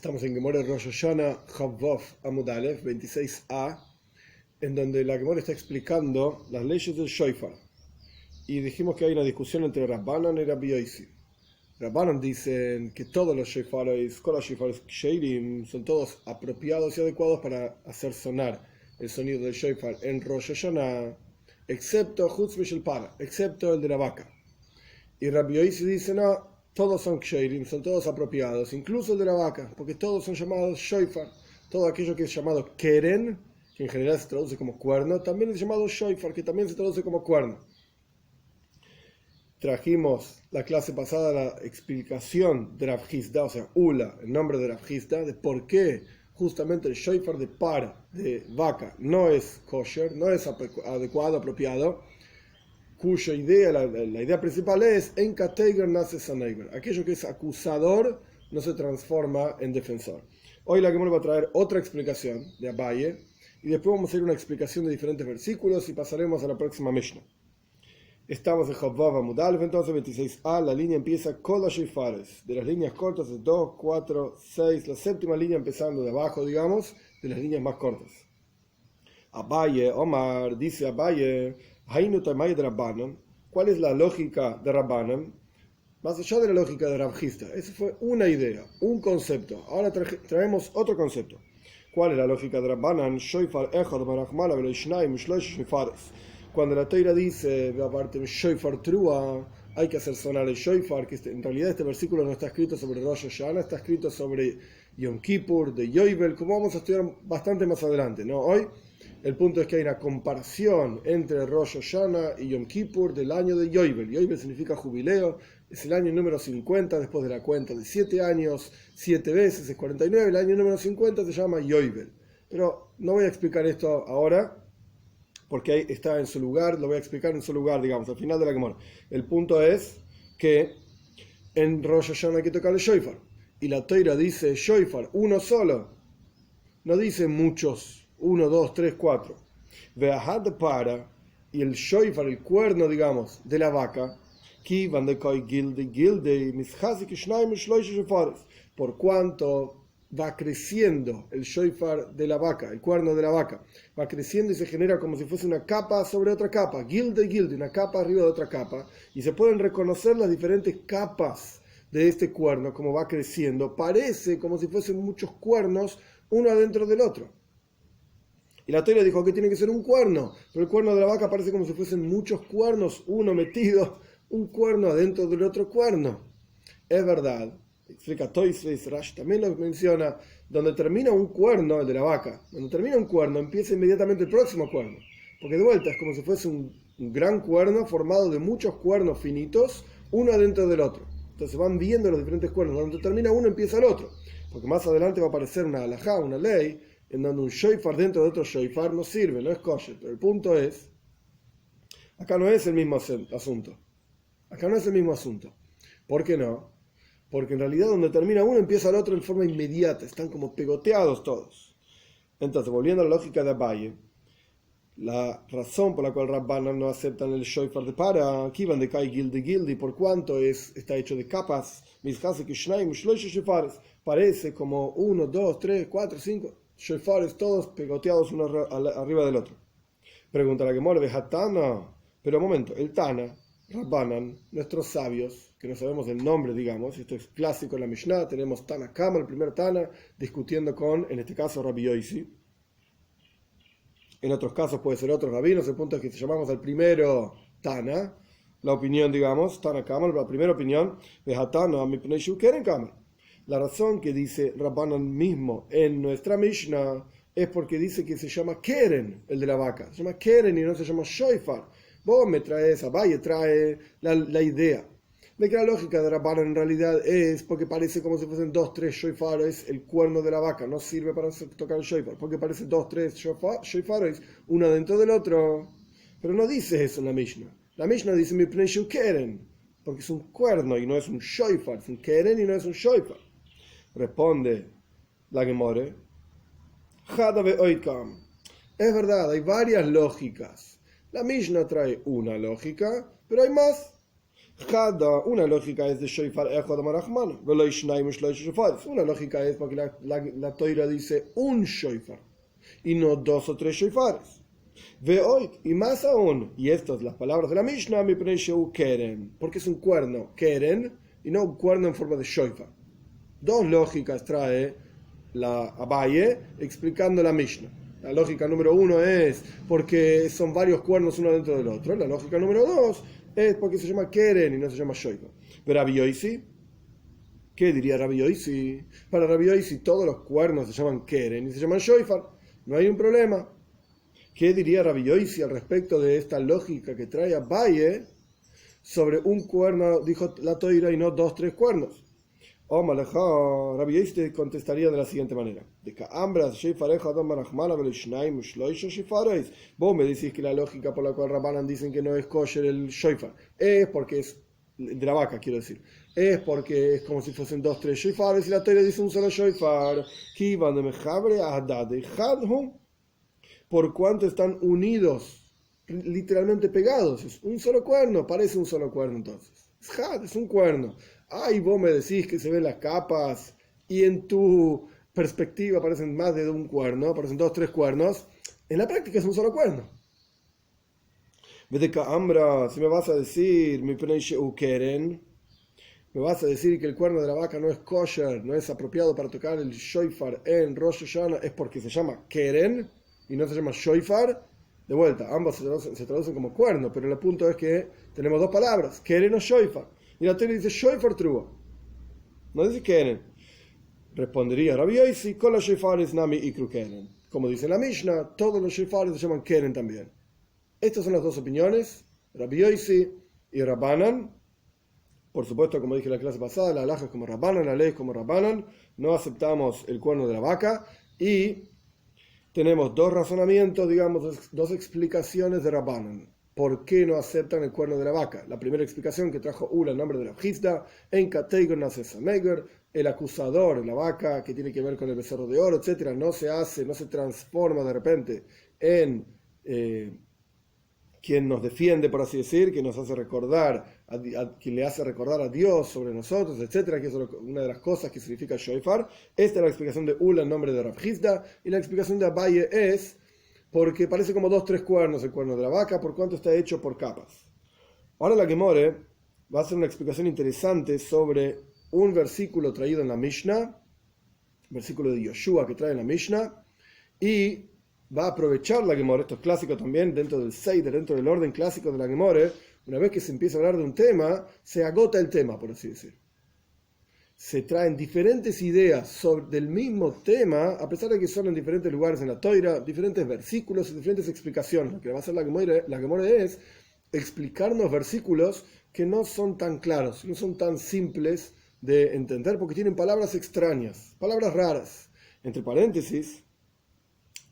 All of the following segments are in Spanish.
Estamos en Gemara Rosh Hashanah Chavov Amud Aleph 26a, en donde la Gemara está explicando las leyes del shofar. Y dijimos que hay una discusión entre Rabbanan y Rabbi Yosi. Rabbanan dicen que todos los shofares, con los shofares sheirim, son todos apropiados y adecuados para hacer sonar el sonido del shofar en Rosh Hashanah, excepto Chutz Mishel Para, excepto el de la vaca. Y Rabbi Yosi dice no, todos son ksherim, son todos apropiados, incluso el de la vaca, porque todos son llamados shofar. Todo aquello que es llamado keren, que en general se traduce como cuerno, también es llamado shofar, que también se traduce como cuerno. Trajimos la clase pasada la explicación de Rav Hizda, o sea, Ula, el nombre de Rav Hizda, de por qué justamente el shofar de par, de vaca, no es kosher, no es adecuado, apropiado, cuya idea, la idea principal es en Kateiger nace Saneiger. Aquello que es acusador no se transforma en defensor. Hoy la Gemara va a traer otra explicación de Abaye y después vamos a hacer una explicación de diferentes versículos y pasaremos a la próxima Mishnah. Estamos en Chavov Amud Aleph, entonces 26a, la línea empieza con los shofares, de las líneas cortas de 2, 4, 6, la séptima línea empezando de abajo, digamos, de las líneas más cortas. Abaye, Omar, dice Abaye, ¿cuál es la lógica de Rabbanan? Más allá de la lógica de Rav Hizda, esa fue una idea, un concepto. Ahora traemos otro concepto. ¿Cuál es la lógica de Rabbanan? Cuando la Teira dice, aparte shofar trua, hay que hacer sonar el shofar, que en realidad este versículo no está escrito sobre Rosh Hashanah, está escrito sobre Yom Kippur, de Yovel, como vamos a estudiar bastante más adelante, ¿no? Hoy el punto es que hay una comparación entre Rosh Hashanah y Yom Kippur del año de Yovel. Yovel significa jubileo, es el año número 50 después de la cuenta de 7 años, 7 veces es 49, el año número 50 se llama Yovel. Pero no voy a explicar esto ahora, porque ahí está en su lugar, lo voy a explicar en su lugar, digamos, al final de la Gemara. El punto es que en Rosh Hashanah hay que tocar el shofar, y la Teira dice shofar, uno solo, no dice muchos, 1, 2, 3, 4. Veahad para, y el shofar, el cuerno, digamos, de la vaca, por cuanto va creciendo el shofar de la vaca, el cuerno de la vaca, va creciendo y se genera como si fuese una capa sobre otra capa, gilde, una capa arriba de otra capa, y se pueden reconocer las diferentes capas de este cuerno, como va creciendo, parece como si fuesen muchos cuernos uno adentro del otro. Y la Teira dijo que tiene que ser un cuerno, pero el cuerno de la vaca parece como si fuesen muchos cuernos, uno metido, un cuerno adentro del otro cuerno. Es verdad, explica Toysveis, Rash también lo menciona, donde termina un cuerno, el de la vaca, donde termina un cuerno empieza inmediatamente el próximo cuerno, porque de vuelta es como si fuese un gran cuerno formado de muchos cuernos finitos, uno adentro del otro. Entonces van viendo los diferentes cuernos, donde termina uno empieza el otro, porque más adelante va a aparecer una halajá, una ley, en donde un shofar dentro de otro shofar no sirve, no es kosher. Pero el punto es, acá no es el mismo asunto. Acá no es el mismo asunto. ¿Por qué no? Porque en realidad donde termina uno empieza el otro en forma inmediata, están como pegoteados todos. Entonces, volviendo a la lógica de Abaye, la razón por la cual Rabbanan no aceptan el shofar de para, aquí van de kai gildi, por cuanto está hecho de capas, parece como 1, 2, 3, 4, 5 shofares todos pegoteados uno arriba del otro. Pregunta la Gemara de Hatana, pero un momento, el Tana, Rabbanan, nuestros sabios, que no sabemos el nombre, digamos, esto es clásico en la Mishnah, tenemos Tana Kama, el primer Tana, discutiendo con, en este caso, Rabbi Yosi. En otros casos puede ser otros rabinos, el punto es que si llamamos al primero Tana, la opinión, digamos, Tana Kama, la primera opinión, de Hatana, mi Pneishu Keren Kama. La razón que dice Rabbanan mismo en nuestra Mishnah es porque dice que se llama Keren, el de la vaca. Se llama Keren y no se llama shofar. Vos me traes, Abaye trae la idea de que la lógica de Rabbanan en realidad es porque parece como si fuesen 2, 3 shofares, el cuerno de la vaca no sirve para tocar el shofar, porque parece 2, 3 shofares, uno dentro del otro. Pero no dice eso en la Mishnah. La Mishnah dice mi pneishu Keren, porque es un cuerno y no es un shofar, es un Keren y no es un shofar. Responde la Gemara, es verdad, hay varias lógicas. La Mishnah trae una lógica, pero hay más. Una lógica es de Shoifar Echad Marachman, una lógica es porque la Toira dice un Shoifar y no dos o tres Shoifares. Ve hoy, y más aún, y estas las palabras de la Mishnah, mi presheu keren, porque es un cuerno keren y no un cuerno en forma de Shoifar. Dos lógicas trae la Abaye explicando la Mishnah. La lógica número uno es porque son varios cuernos uno dentro del otro. La lógica número dos es porque se llama Keren y no se llama Shoifar. Pero Rabbi Yosi, ¿qué diría Rabbi Yosi? Para Rabbi Yosi todos los cuernos se llaman Keren y se llaman Shoifar. No hay un problema. ¿Qué diría Rabbi Yosi al respecto de esta lógica que trae Abaye sobre un cuerno, dijo la Toira, y no dos, tres cuernos? Rabbi Yosi te contestaría de la siguiente manera: vos me decís que la lógica por la cual Rabbanan dicen que no es kosher el shoifar es porque es de la vaca, quiero decir, es porque es como si fuesen dos, tres shoifares, y la Torah dice un solo shoifar, por cuanto están unidos, literalmente pegados, es un solo cuerno, parece un solo cuerno. Entonces es un cuerno. Ay, vos me decís que se ven las capas y en tu perspectiva parecen más de un cuerno, parecen dos, tres cuernos. En la práctica es un solo cuerno. Si me vas a decir, me vas a decir que el cuerno de la vaca no es kosher, no es apropiado para tocar el shoifar en Rosh Hashanah, es porque se llama keren y no se llama shoifar. De vuelta, ambos se traducen como cuerno, pero el punto es que tenemos dos palabras, keren o shoifar. Y la Torah dice shoifar trua, no dice keren. Respondería Rabbi Yosi, con los shoifares nami ikru keren. Como dice la Mishnah, todos los shoifares se llaman keren también. Estas son las dos opiniones, Rabbi Yosi y Rabbanan. Por supuesto, como dije en la clase pasada, la halajá es como Rabbanan, la ley es como Rabbanan. No aceptamos el cuerno de la vaca y tenemos dos razonamientos, digamos, dos explicaciones de Rabbanan. ¿Por qué no aceptan el cuerno de la vaca? La primera explicación que trajo Ula, el nombre de la Hizda, en Kateigon Nasesameger, el acusador, la vaca, que tiene que ver con el becerro de oro, etcétera, no se transforma de repente en quien nos defiende, por así decir, que nos hace recordar, quien le hace recordar a Dios sobre nosotros, etcétera, que es una de las cosas que significa Shoifar. Esta es la explicación de Ula, el nombre de Rav Hizda, y la explicación de Abaye es porque parece como dos, tres cuernos el cuerno de la vaca, por cuanto está hecho por capas. Ahora la Gemore va a hacer una explicación interesante sobre un versículo traído en la Mishnah, versículo de Yoshua que trae en la Mishnah, y va a aprovechar la Gemore, esto es clásico también, dentro del Seider, dentro del orden clásico de la Gemore. Una vez que se empieza a hablar de un tema, se agota el tema, por así decir. Se traen diferentes ideas del mismo tema, a pesar de que son en diferentes lugares en la Toira, diferentes versículos y diferentes explicaciones. Lo que va a hacer la Gemore es explicarnos versículos que no son tan claros, no son tan simples de entender, porque tienen palabras extrañas, palabras raras. Entre paréntesis,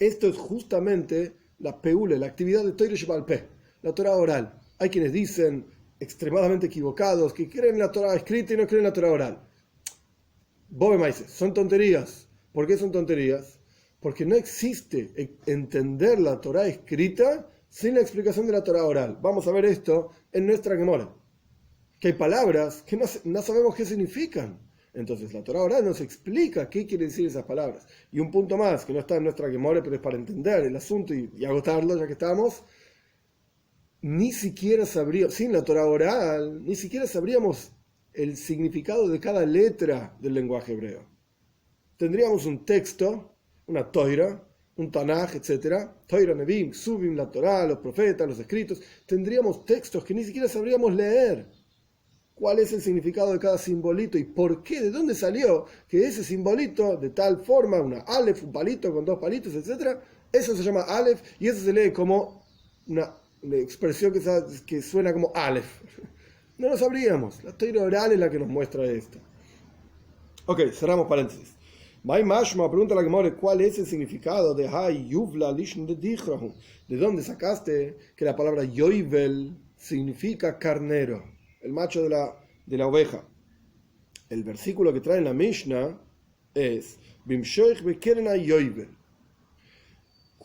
esto es justamente la peule, la actividad de Torah Sheba'al Peh, la Torah oral. Hay quienes dicen, extremadamente equivocados, que creen en la Torah escrita y no creen en la Torah oral. Bobe Maises, son tonterías. ¿Por qué son tonterías? Porque no existe entender la Torah escrita sin la explicación de la Torah oral. Vamos a ver esto en nuestra Gemora. Que hay palabras que no sabemos qué significan. Entonces la Torah oral nos explica qué quiere decir esas palabras. Y un punto más, que no está en nuestra Gemora, pero es para entender el asunto y agotarlo ya que estamos. Ni siquiera sabríamos, sin la Torah oral, ni siquiera sabríamos el significado de cada letra del lenguaje hebreo. Tendríamos un texto, una Toira, un Tanaj, etc. Toira, Nebim, Subim, la Torah, los profetas, los escritos. Tendríamos textos que ni siquiera sabríamos leer. ¿Cuál es el significado de cada simbolito y por qué? ¿De dónde salió que ese simbolito, de tal forma, una Aleph, un palito con dos palitos, etc.? Eso se llama Aleph y eso se lee como una expresión que suena como Aleph. No lo sabríamos. La Torah oral es la que nos muestra esto. Ok, cerramos paréntesis. Mai Mashma pregunta a la Gemore, ¿cuál es el significado de Hay Yuvla Lishn de Dichrahu? ¿De dónde sacaste que la palabra Yoivel significa carnero? El macho de la oveja. El versículo que trae en la Mishnah es Bimshoich Bekerena Yoivel.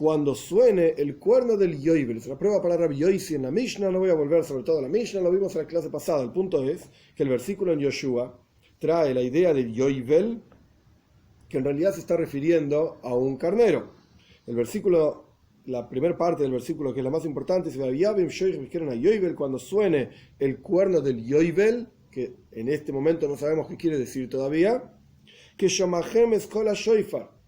cuando suene el cuerno del Yoibel. Es una prueba para Rabbi Yosi en la Mishnah, no voy a volver sobre todo a la Mishnah, lo vimos en la clase pasada. El punto es que el versículo en Yoshua trae la idea del Yoibel, que en realidad se está refiriendo a un carnero. El versículo, la primera parte del versículo, que es la más importante, es cuando suene el cuerno del Yoibel, que en este momento no sabemos qué quiere decir todavía, que Shomahem Eskola Shoifar,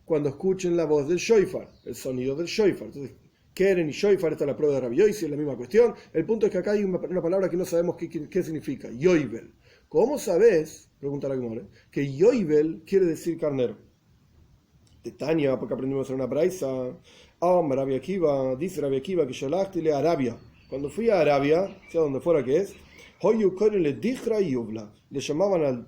cuando escuchen la voz del Shoifar, el sonido del Shoifar. Entonces, Keren y Shoifar, esta es la prueba de Rabbi Yosi, es la misma cuestión. El punto es que acá hay una palabra que no sabemos qué significa, Yoibel. ¿Cómo sabes, pregunta la Gemara, que Yoibel quiere decir carnero? De Tania, porque aprendimos en una braisa. Rabbi Akiva, dice Rabbi Akiva que Shalachtile a Arabia. Cuando fui a Arabia, sea donde fuera que es, le llamaban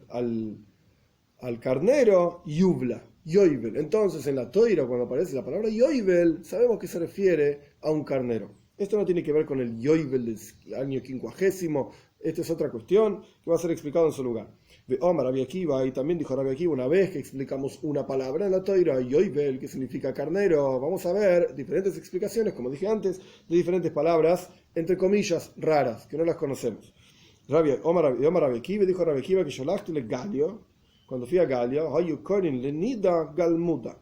al carnero Yubla, Yoibel. Entonces en la Toira, cuando aparece la palabra Yoibel, sabemos que se refiere a un carnero. Esto no tiene que ver con el Yoibel del año 50. Esta es otra cuestión que va a ser explicado en su lugar. De Omar Rabbi Akiva, y también dijo Rabbi Akiva, una vez que explicamos una palabra en la Toira, Yoibel, que significa carnero, vamos a ver diferentes explicaciones, como dije antes, de diferentes palabras, entre comillas, raras, que no las conocemos. Omar Rabbi Akiva, dijo Rabbi Akiva que Sholachtile Galio, cuando fui a Galia, Galmuda.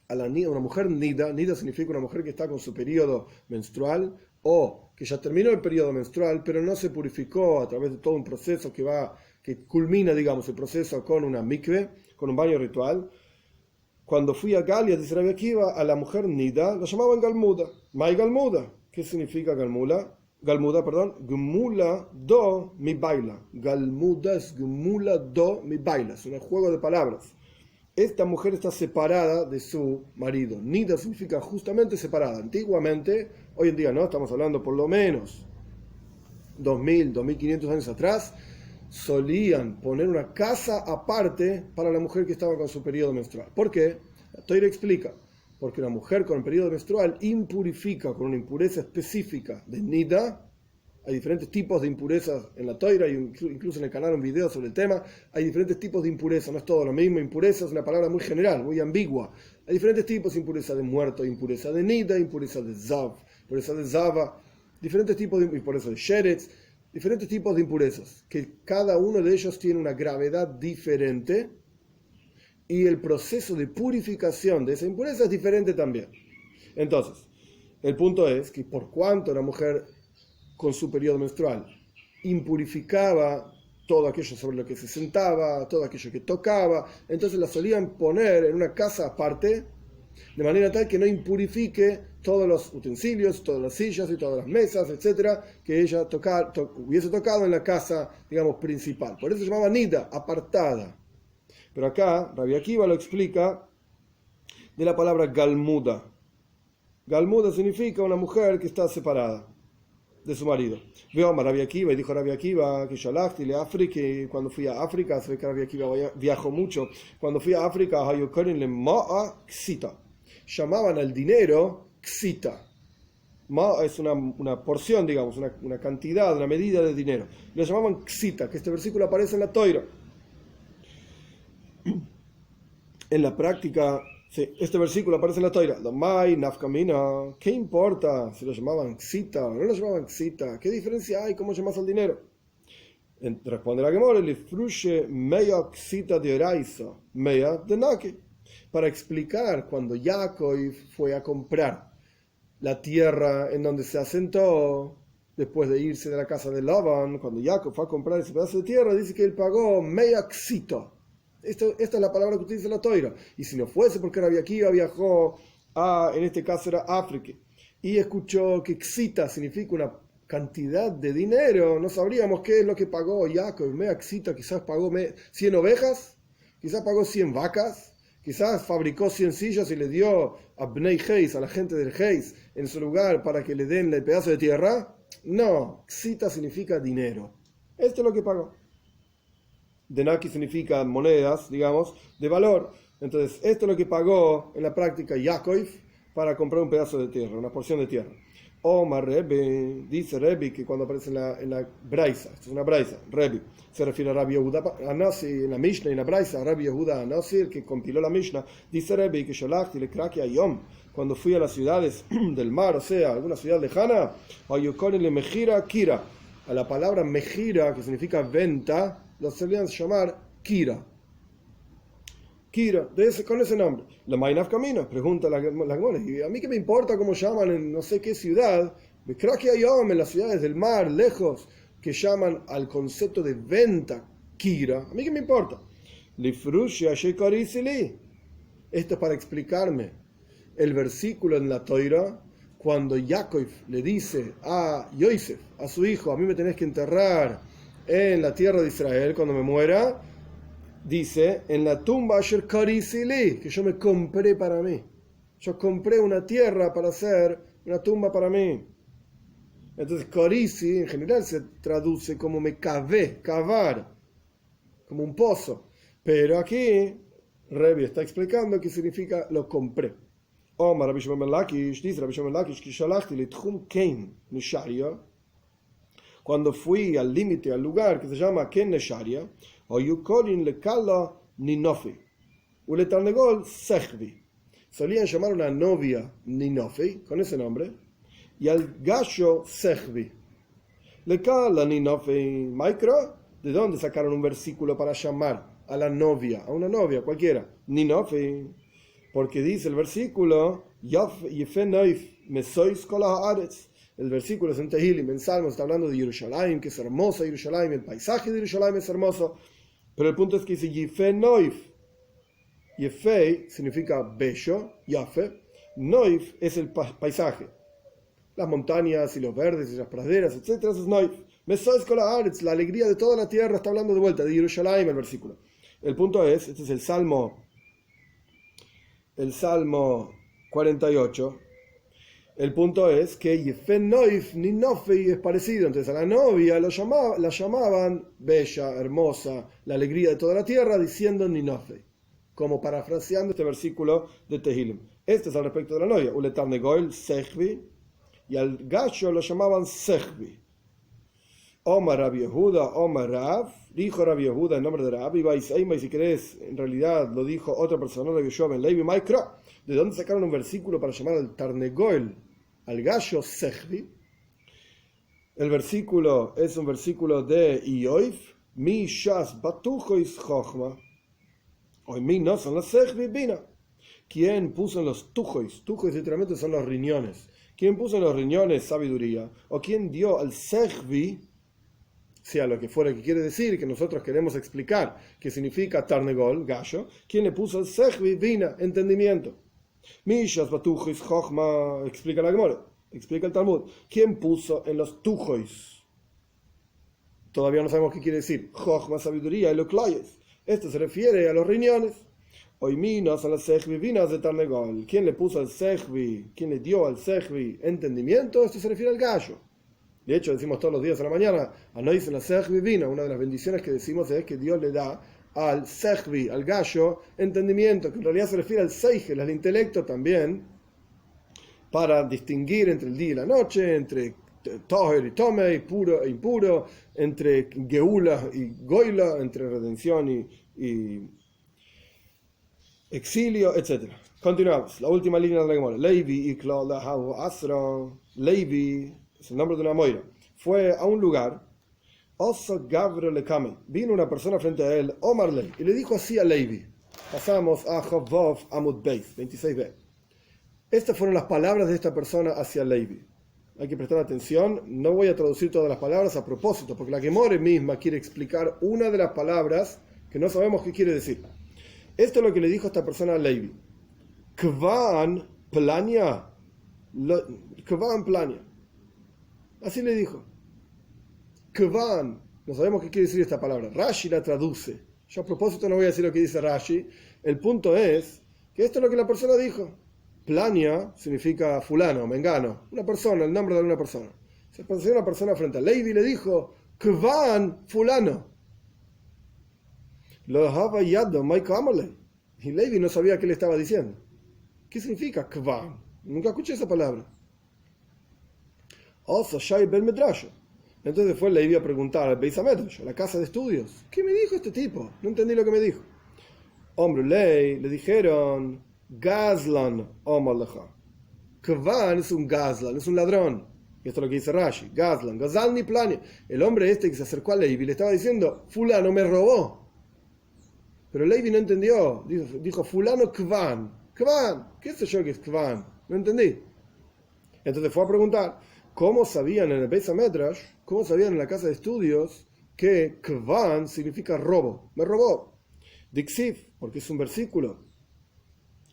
A una mujer nida significa una mujer que está con su periodo menstrual o que ya terminó el periodo menstrual, pero no se purificó a través de todo un proceso que culmina, digamos, el proceso con una mikve, con un baño ritual. Cuando fui a Galia, dice Rabbi Akiva, a la mujer nida la llamaban Galmuda. Mai Galmuda. ¿Qué significa Galmuda? Gmula do mi baila. Galmuda es Gmula do mi baila. Es un juego de palabras. Esta mujer está separada de su marido. Nida significa justamente separada. Antiguamente, hoy en día no, estamos hablando por lo menos 2000, 2500 años atrás, solían poner una casa aparte para la mujer que estaba con su periodo menstrual. ¿Por qué? La Torá explica. Porque una mujer con el periodo menstrual impurifica con una impureza específica de nida. Hay diferentes tipos de impurezas en la Torá, incluso en el canal un video sobre el tema. Hay diferentes tipos de impureza, no es todo lo mismo. Impureza es una palabra muy general, muy ambigua. Hay diferentes tipos: impureza de muerto, impureza de nida, impureza de zav, impureza de zava, diferentes tipos de impureza de sheretz, diferentes tipos de impurezas, que cada uno de ellos tiene una gravedad diferente. Y el proceso de purificación de esa impureza es diferente también. Entonces, el punto es que por cuanto la mujer con su periodo menstrual impurificaba todo aquello sobre lo que se sentaba, todo aquello que tocaba, entonces la solían poner en una casa aparte, de manera tal que no impurifique todos los utensilios, todas las sillas y todas las mesas, etcétera, que ella hubiese tocado en la casa, digamos, principal. Por eso se llamaba nida, apartada. Pero acá Rabbi Akiva lo explica de la palabra galmuda. Galmuda significa una mujer que está separada de su marido. Veo a Rabbi Akiva, y dijo Rabbi Akiva que Shalachti África, que cuando fui a África, se ve que Rabbi Akiva viajó mucho. Cuando fui a África, llamaban al dinero Ksita. Ma es una porción, digamos, una cantidad, una medida de dinero. Lo llamaban Ksita, que este versículo aparece en la Toira. En la práctica, sí, este versículo aparece en la Toira. ¿Qué importa si lo llamaban Ksita o no lo llamaban Ksita? ¿Qué diferencia hay? ¿Cómo llamas al dinero? Responde la Gemara: meya Ksita de Oraisa, meya de Nake. Para explicar cuando Jacob fue a comprar la tierra en donde se asentó, después de irse de la casa de Labán, cuando Jacob fue a comprar ese pedazo de tierra, dice que él pagó meya Ksita. Esta es la palabra que utiliza la Toira. Y si no fuese porque Rabbi Akiva viajó en este caso era África, y escuchó que Ksita significa una cantidad de dinero, no sabríamos qué es lo que pagó Jacob. Mea Ksita, quizás pagó 100 ovejas, quizás pagó 100 vacas, quizás fabricó 100 sillas y le dio a Bnei Heis, a la gente del Heis, en su lugar para que le den el pedazo de tierra. No, Ksita significa dinero. Esto es lo que pagó. Denaki significa monedas, digamos, de valor. Entonces, esto es lo que pagó en la práctica Yaakov para comprar un pedazo de tierra, una porción de tierra. Omar Rebbe, dice Rebbe que cuando aparece en la Braisa, esto es una Braisa, Rebbe, se refiere a Rabbi Yehuda Anasi en la Mishnah y en la Braisa, Rabbi Yehuda Anasi, el que compiló la Mishnah, dice Rebbe que Sholachti le Kraki Ayom, cuando fui a las ciudades del mar, o sea, alguna ciudad lejana, Ayukorin le Mejira Kira, a la palabra Mejira, que significa venta, lo solían llamar Kira. Kira, con ese nombre. La Mainaf Camino, pregunta la Gemara, y a mí qué me importa cómo llaman en no sé qué ciudad, creo que hay hombres en las ciudades del mar, lejos, que llaman al concepto de venta Kira, a mí qué me importa. Esto es para explicarme el versículo en la Toira, cuando Jacob le dice a Yosef, a su hijo, a mí me tenés que enterrar en la tierra de Israel cuando me muera. Dice, en la tumba Asher Karisili, que yo me compré para mí. Yo compré una tierra para hacer una tumba para mí. Entonces, Karisi en general se traduce como me cavé, cavar, como un pozo. Pero aquí, Rebbe está explicando qué significa lo compré. Omar Rabbi Shimon ben Lakish, dice Rabbi Shimon ben Lakish, que shalachti litchum Ken Nisharia, cuando fui al límite, al lugar que se llama Ken Nisharia, solían llamar una novia Ninofi con ese nombre y al gallo Sechvi. Lekala Ninofi Micro, ¿de dónde sacaron un versículo para llamar a la novia, a una novia cualquiera? Ninofi, porque dice el versículo el versículo es en Tehilim, en Salmos, está hablando de Jerusalén, que es hermosa Jerusalén, el paisaje de Jerusalén es hermoso. Pero el punto es que dice Yefe Noif. Yefe significa bello, Yafe. Noif es el paisaje. Las montañas y los verdes y las praderas, etc. Eso es Noif. Mesois Kol Haaretz, la alegría de toda la tierra, está hablando de vuelta de Jerusalén el versículo. El punto es, este es el Salmo 48. El punto es que Yefe Noif ni Nofi es parecido. Entonces a la novia la llamaban bella, hermosa, la alegría de toda la tierra, diciendo Ninofi, como parafraseando este versículo de Tehilim. Este es al respecto de la novia. Uletar Negoil, Sechvi, y al gallo lo llamaban Sechvi. Omar Rabbi Yehuda, Omar Rav, dijo Rabbi Yehuda en nombre de Rabbi, y si querés, en realidad lo dijo otra persona, Rabbi Yoshua ben Levi Maikro. ¿De dónde sacaron un versículo para llamar al Tarnegoel, al gallo Sechvi? El versículo es un versículo de Ioif, mi shas batujois chochma, o mi no son los Sechvi bina. ¿Quién puso en los tujois? Tujois literalmente son los riñones. ¿Quién puso en los riñones sabiduría? ¿O quién dio al Sechvi, sea lo que fuera que quiere decir, que nosotros queremos explicar qué significa Tarnegol, gallo? ¿Quién le puso al Sechvi bina, entendimiento? Mishas batujois chochma, explica la Gemara, explica el Talmud. ¿Quién puso en los tujois? Todavía no sabemos qué quiere decir. Chochma, sabiduría, y lo clayes. Esto se refiere a los riñones. Hoy minas a las sechvi vinas de Tarnegol. ¿Quién le puso al sechvi? ¿Quién le dio al sechvi entendimiento? Esto se refiere al gallo. De hecho, decimos todos los días a la mañana, anois en la sechvi vina. Una de las bendiciones que decimos es que Dios le da al sechvi, al gallo, entendimiento, que en realidad se refiere al seigel, al intelecto también, para distinguir entre el día y la noche, entre toher y tomei, puro e impuro, entre geula y goila, entre redención y exilio, etc. Continuamos. La última línea de la Gemara. Levi ikla lahu asra. Levi es el nombre de una moira. Fue a un lugar. Oso Gavro le Kame. Vino una persona frente a él, Omarle, y le dijo así a Levi. Pasamos a Chovov Amud Beis, 26b. Estas fueron las palabras de esta persona hacia Levi. Hay que prestar atención. No voy a traducir todas las palabras a propósito, porque la Gemara misma quiere explicar una de las palabras que no sabemos qué quiere decir. Esto es lo que le dijo esta persona a Levi. Kvan plania. Kvan plania. Así le dijo. Kvan. No sabemos qué quiere decir esta palabra. Rashi la traduce. Yo a propósito no voy a decir lo que dice Rashi. El punto es que esto es lo que la persona dijo. Plania significa fulano, mengano. Una persona, el nombre de una persona. Se pasó una persona frente a Levi y le dijo, Kvan fulano. Lo dejaba yado, y Levi no sabía qué le estaba diciendo. ¿Qué significa Kvan? Nunca escuché esa palabra. Osa Shai Ben Medrash. Entonces fue Levi a preguntar al Beis HaMedrash, a la casa de estudios, ¿qué me dijo este tipo? No entendí lo que me dijo. Hombre, le dijeron, Gazlan Omar Lecha. Kvan es un Gazlan, es un ladrón. Y esto es lo que dice Rashi, Gazlan, Gazalni Plani. El hombre este que se acercó a Levi le estaba diciendo, fulano me robó. Pero Levi no entendió, dijo fulano Kvan. Kvan, ¿qué sé yo que es Kvan? No entendí. Entonces fue a preguntar, ¿cómo sabían en el Beis HaMedrash, cómo sabían en la casa de estudios que Kvan significa robo? Me robó. Dixiv, porque es un versículo.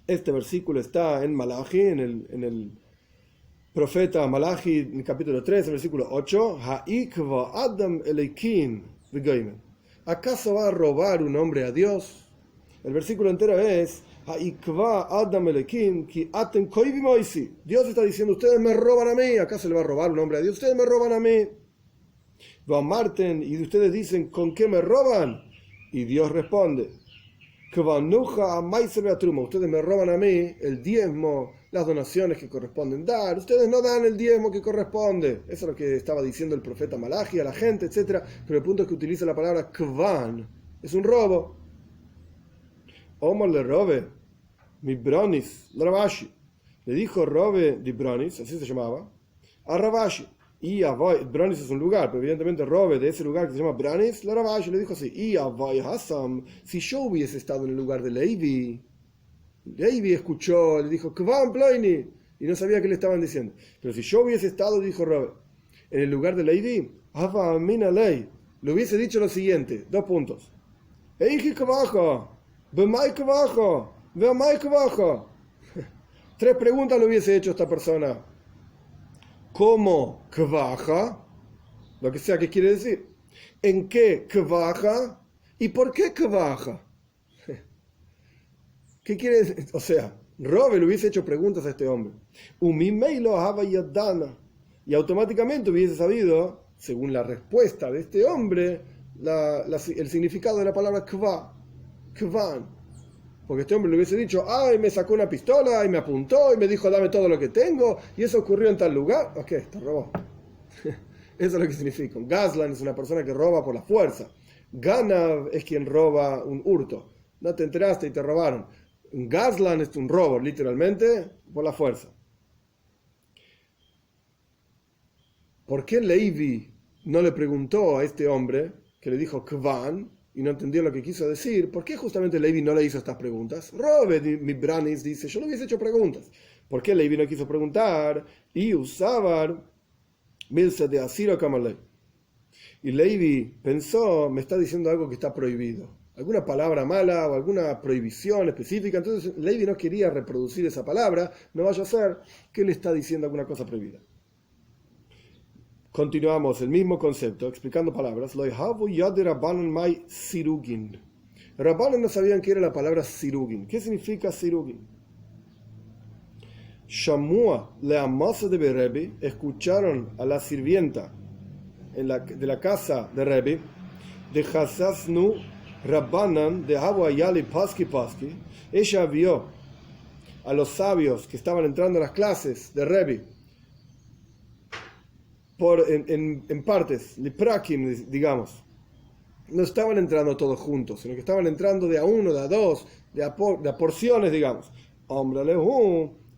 Este versículo está en Malachi, en el profeta Malachi, en el capítulo 3, el versículo 8. Ha'ikva Adam Eleikin v'goymen. ¿Acaso va a robar un hombre a Dios? El versículo entero es Ha'ikva Adam Eleikin ki atem koivi moisi. Dios está diciendo, ustedes me roban a mí. ¿Acaso le va a robar un hombre a Dios? Ustedes me roban a mí. Marten, y ustedes dicen, ¿con qué me roban? Y Dios responde, ustedes me roban a mí el diezmo, las donaciones que corresponden dar. Ustedes no dan el diezmo que corresponde. Eso es lo que estaba diciendo el profeta Malachi a la gente, etc. Pero el punto es que utiliza la palabra kvan. Es un robo. Omar le robe, mi bronis, la Ravashi. Le dijo robe de bronis, así se llamaba, a Ravashi. Y Bronis es un lugar, pero evidentemente robe de ese lugar que se llama Bronis, la Ravashi le dijo así, y Avai Hassam, si yo hubiese estado en el lugar de Levi escuchó, le dijo, Kvan Ploini, y no sabía qué le estaban diciendo. Pero si yo hubiese estado, dijo robe, en el lugar de Levi, Ava Amina Lei, le hubiese dicho lo siguiente, 2 puntos. Eiji Kvajo, Bemai Kvajo, Bemai Kvajo. 3 preguntas le hubiese hecho esta persona. ¿Cómo kvaja? Lo que sea que quiere decir. ¿En qué kvaja? ¿Y por qué kvaja? ¿Qué quiere decir? O sea, Robe le hubiese hecho preguntas a este hombre. Y automáticamente hubiese sabido, según la respuesta de este hombre, el significado de la palabra kvan. Porque este hombre le hubiese dicho, ay, me sacó una pistola y me apuntó y me dijo, dame todo lo que tengo, y eso ocurrió en tal lugar. Ok, te robó. Eso es lo que significa. Un Gazlan es una persona que roba por la fuerza. Ganav es quien roba un hurto. No te enteraste y te robaron. Un Gazlan es un robo, literalmente, por la fuerza. ¿Por qué Levi no le preguntó a este hombre que le dijo Kvan y no entendió lo que quiso decir? ¿Por qué justamente Levi no le hizo estas preguntas? Robe, mi Branis dice, yo no hubiese hecho preguntas. ¿Por qué Levi no quiso preguntar? Y usaban Milsa de Asiro Kamalei. Y Levi pensó, me está diciendo algo que está prohibido. Alguna palabra mala o alguna prohibición específica. Entonces Levi no quería reproducir esa palabra. No vaya a ser que le está diciendo alguna cosa prohibida. Continuamos el mismo concepto, explicando palabras. Rabbanan no sabían qué era la palabra sirugin. ¿Qué significa sirugin? Shamua leamasa de Rebbe, escucharon a la sirvienta de la casa de Rebbe, de Hasasnu Rabbanan de Hawaiyali Paski Paski. Ella vio a los sabios que estaban entrando a las clases de Rebbe en partes, liprakim, digamos. No estaban entrando todos juntos, sino que estaban entrando de a uno, de a dos, de a porciones, digamos.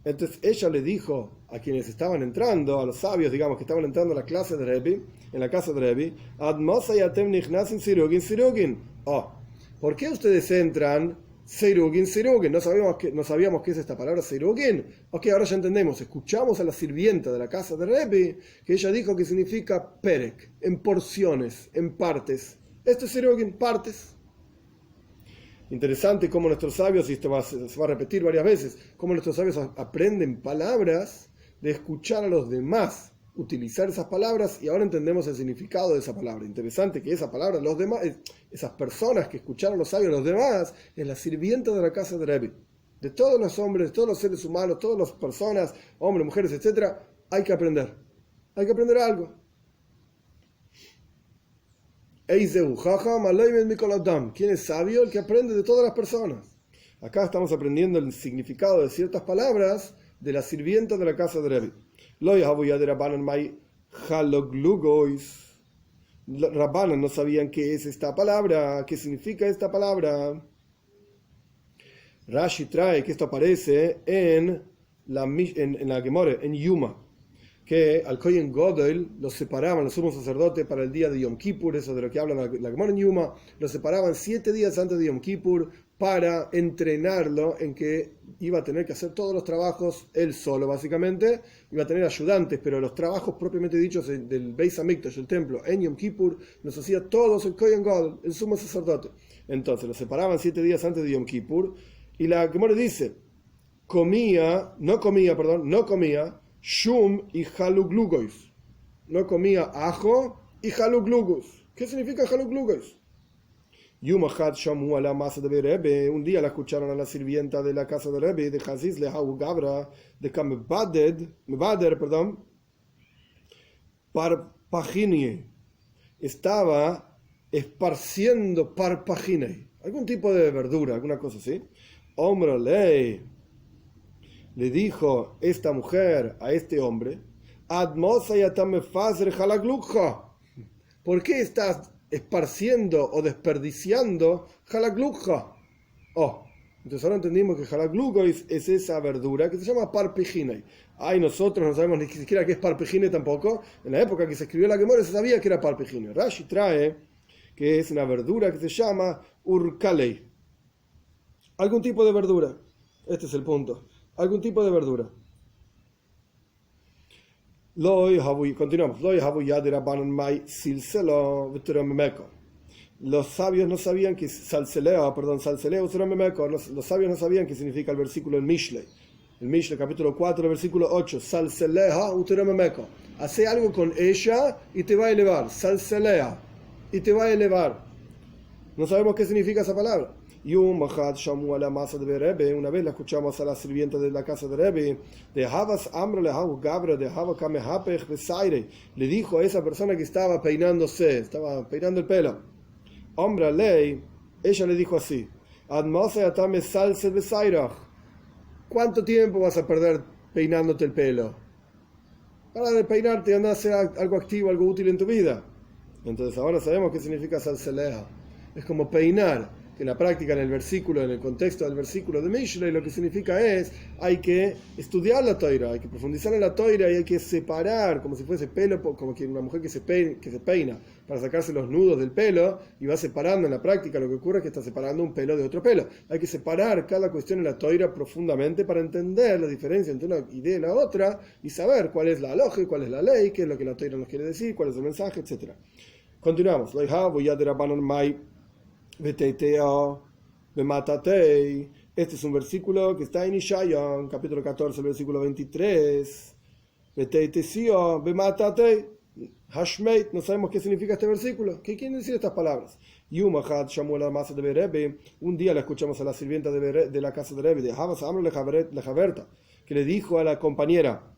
Entonces ella le dijo a quienes estaban entrando, a los sabios, digamos, que estaban entrando a la clase de Rebbe, en la casa de Rebbe, ¿por qué ustedes entran Seirugin? No sabíamos qué es esta palabra Seirugin. Ok, ahora ya entendemos. Escuchamos a la sirvienta de la casa de Rebbe que ella dijo que significa perek, en porciones, en partes. Esto es Seirugin, partes. Interesante cómo nuestros sabios, y esto se va a repetir varias veces, cómo nuestros sabios aprenden palabras de escuchar a los demás utilizar esas palabras, y ahora entendemos el significado de esa palabra. Interesante que esa palabra, los demás, esas personas que escucharon a los sabios, los demás, es la sirvienta de la casa de Rebbe. De todos los hombres, de todos los seres humanos, todas las personas, hombres, mujeres, etc., hay que aprender. Hay que aprender algo. ¿Quién es sabio? El que aprende de todas las personas. Acá estamos aprendiendo el significado de ciertas palabras de la sirvienta de la casa de Rebbe. Haloglugois. Los Rabbanan no sabían qué es esta palabra, qué significa esta palabra. Rashi trae que esto aparece en la Gemara, en Yuma, que al Kohen Godel los separaban, los sumos sacerdotes, para el día de Yom Kippur, eso de lo que habla la Gemara en Yuma, los separaban 7 días antes de Yom Kippur para entrenarlo en que iba a tener que hacer todos los trabajos él solo, básicamente, iba a tener ayudantes, pero los trabajos propiamente dichos del Beis Hamikdash, el templo, en Yom Kippur, los hacía todos el Kohen Godel, el sumo sacerdote. Entonces los separaban 7 días antes de Yom Kippur, y la Gemara dice, no comía shum y haluglugois. No comía ajo y haluglugois. ¿Qué significa haluglugois? Yumachat shamu a la masa de Rebbe. Un día la escucharon a la sirvienta de la casa de Rebbe, de Haziz Lehahu Gabra, de Mebader, parpaginie. Estaba esparciendo parpaginie. Algún tipo de verdura, alguna cosa así. Hombre ley. Le dijo esta mujer a este hombre, ¿por qué estás esparciendo o desperdiciando halaglukha? Entonces ahora entendimos que halaglugois es esa verdura que se llama parpijine. Nosotros no sabemos ni siquiera qué es parpijine tampoco. En la época que se escribió la Gemara se sabía que era parpijine. Rashi trae que es una verdura que se llama urkalei. Algún tipo de verdura. Este es el punto. Algún tipo de verdura. Continuamos. Los sabios no sabían que los sabios no sabían qué significa el versículo en Mishlei. El Mishlei, capítulo 4, versículo 8. Salseleha uteromemeko. Hace algo con ella y te va a elevar. Salseleha. Y te va a elevar. No sabemos qué significa esa palabra. Una vez la escuchamos a la sirvienta de la casa de Rebbe, le dijo a esa persona que estaba peinándose, estaba peinando el pelo, hombre ley, ella le dijo así, ¿cuánto tiempo vas a perder peinándote el pelo? Para de peinarte y andar a hacer algo activo, algo útil en tu vida. Entonces ahora sabemos qué significa salseleja. Es como peinar, que en la práctica, en el contexto del versículo de Mishlei, lo que significa es, hay que estudiar la toira, hay que profundizar en la toira y hay que separar, como si fuese pelo, como que una mujer que se peina para sacarse los nudos del pelo y va separando en la práctica. Lo que ocurre es que está separando un pelo de otro pelo. Hay que separar cada cuestión en la toira profundamente para entender la diferencia entre una idea y la otra y saber cuál es la lógica, cuál es la ley, qué es lo que la toira nos quiere decir, cuál es el mensaje, etc. Continuamos. Este es un versículo que está en Ishayon, capítulo 14, versículo 23. No sabemos qué significa este versículo. ¿Qué quieren decir estas palabras? Un día la escuchamos a la sirvienta de la casa de Rebbe, que le dijo a la compañera,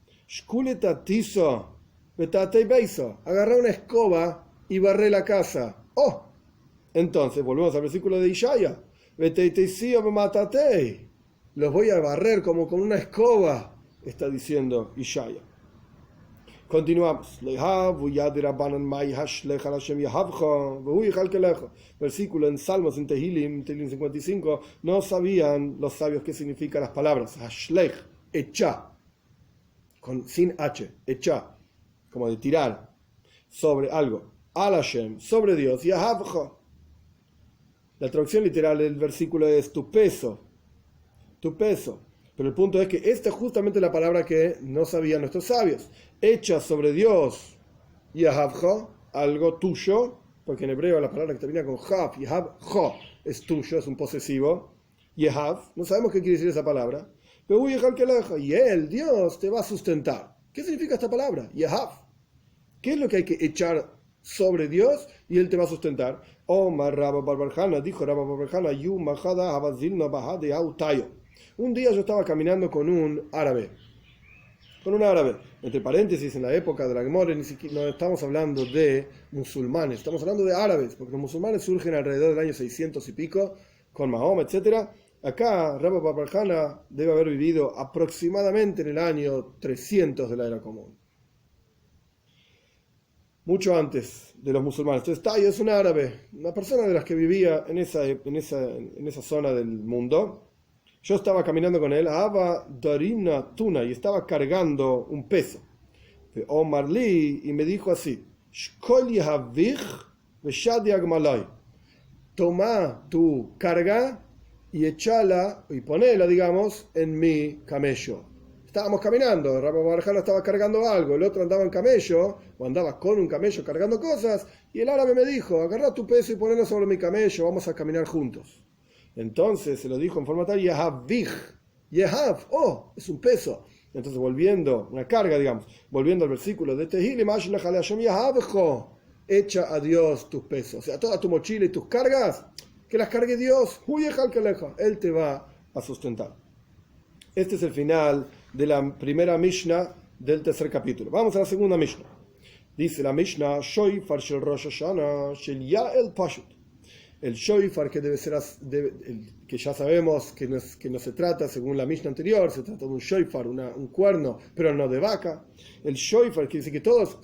agarra una escoba y barré la casa. Entonces, volvemos al versículo de Ishaya. Los voy a barrer como con una escoba, está diciendo Ishaya. Continuamos. Versículo en Salmos, en Tehilim 55. No sabían los sabios qué significan las palabras Hashlech, echa, sin H, echa, como de tirar sobre algo. Al Hashem, sobre Dios, Yahavcha. La traducción literal del versículo es tu peso. Pero el punto es que esta es justamente la palabra que no sabían nuestros sabios. Echa sobre Dios, Yahavcha, algo tuyo, porque en hebreo la palabra que termina con Hav, Yahavcha, es tuyo, es un posesivo. Yahav, no sabemos qué quiere decir esa palabra. Pero y él, Dios, te va a sustentar. ¿Qué significa esta palabra? Yahav. ¿Qué es lo que hay que echar sobre Dios y él te va a sustentar? Omar Rabba Barbarjana, dijo Rabba Barbarjana, un día yo estaba caminando con un árabe. Entre paréntesis, en la época de la Gemara, ni siquiera no estamos hablando de musulmanes, estamos hablando de árabes, porque los musulmanes surgen alrededor del año 600 y pico, con Mahoma, etc. Acá, Rabba Barbarjana debe haber vivido aproximadamente en el año 300 de la era común. mucho antes de los musulmanes. Entonces, Tayo es un árabe, una persona de las que vivía en esa zona del mundo. Yo estaba caminando con él, Aba Darina Tuna, y estaba cargando un peso. De Omar Lee, y me dijo así: Shkol Yahavich Veshadi Agmalai. Toma tu carga y echala, y ponela, digamos, en mi camello. Estábamos caminando, Rabbi Barjano estaba cargando algo, el otro andaba en camello, o andaba con un camello cargando cosas, y el árabe me dijo: agarra tu peso y ponelo sobre mi camello, vamos a caminar juntos. Entonces se lo dijo en forma tal: Yehavich, Yehav, oh, es un peso. Entonces volviendo, una carga, digamos, volviendo al versículo de Tehillim, echa a Dios tus pesos, o sea, toda tu mochila y tus cargas, que las cargue Dios, Él te va a sustentar. Este es el final de la primera Mishnah del tercer capítulo. Vamos a la segunda Mishnah. Dice la Mishnah: Shoifar shel Rosh Hashanah shel Ya'el Pashut. El Shoifar, que debe ser, que ya sabemos que no se trata, según la Mishnah anterior, se trata de un Shoifar, un cuerno, pero no de vaca. El Shoifar quiere decir que todos,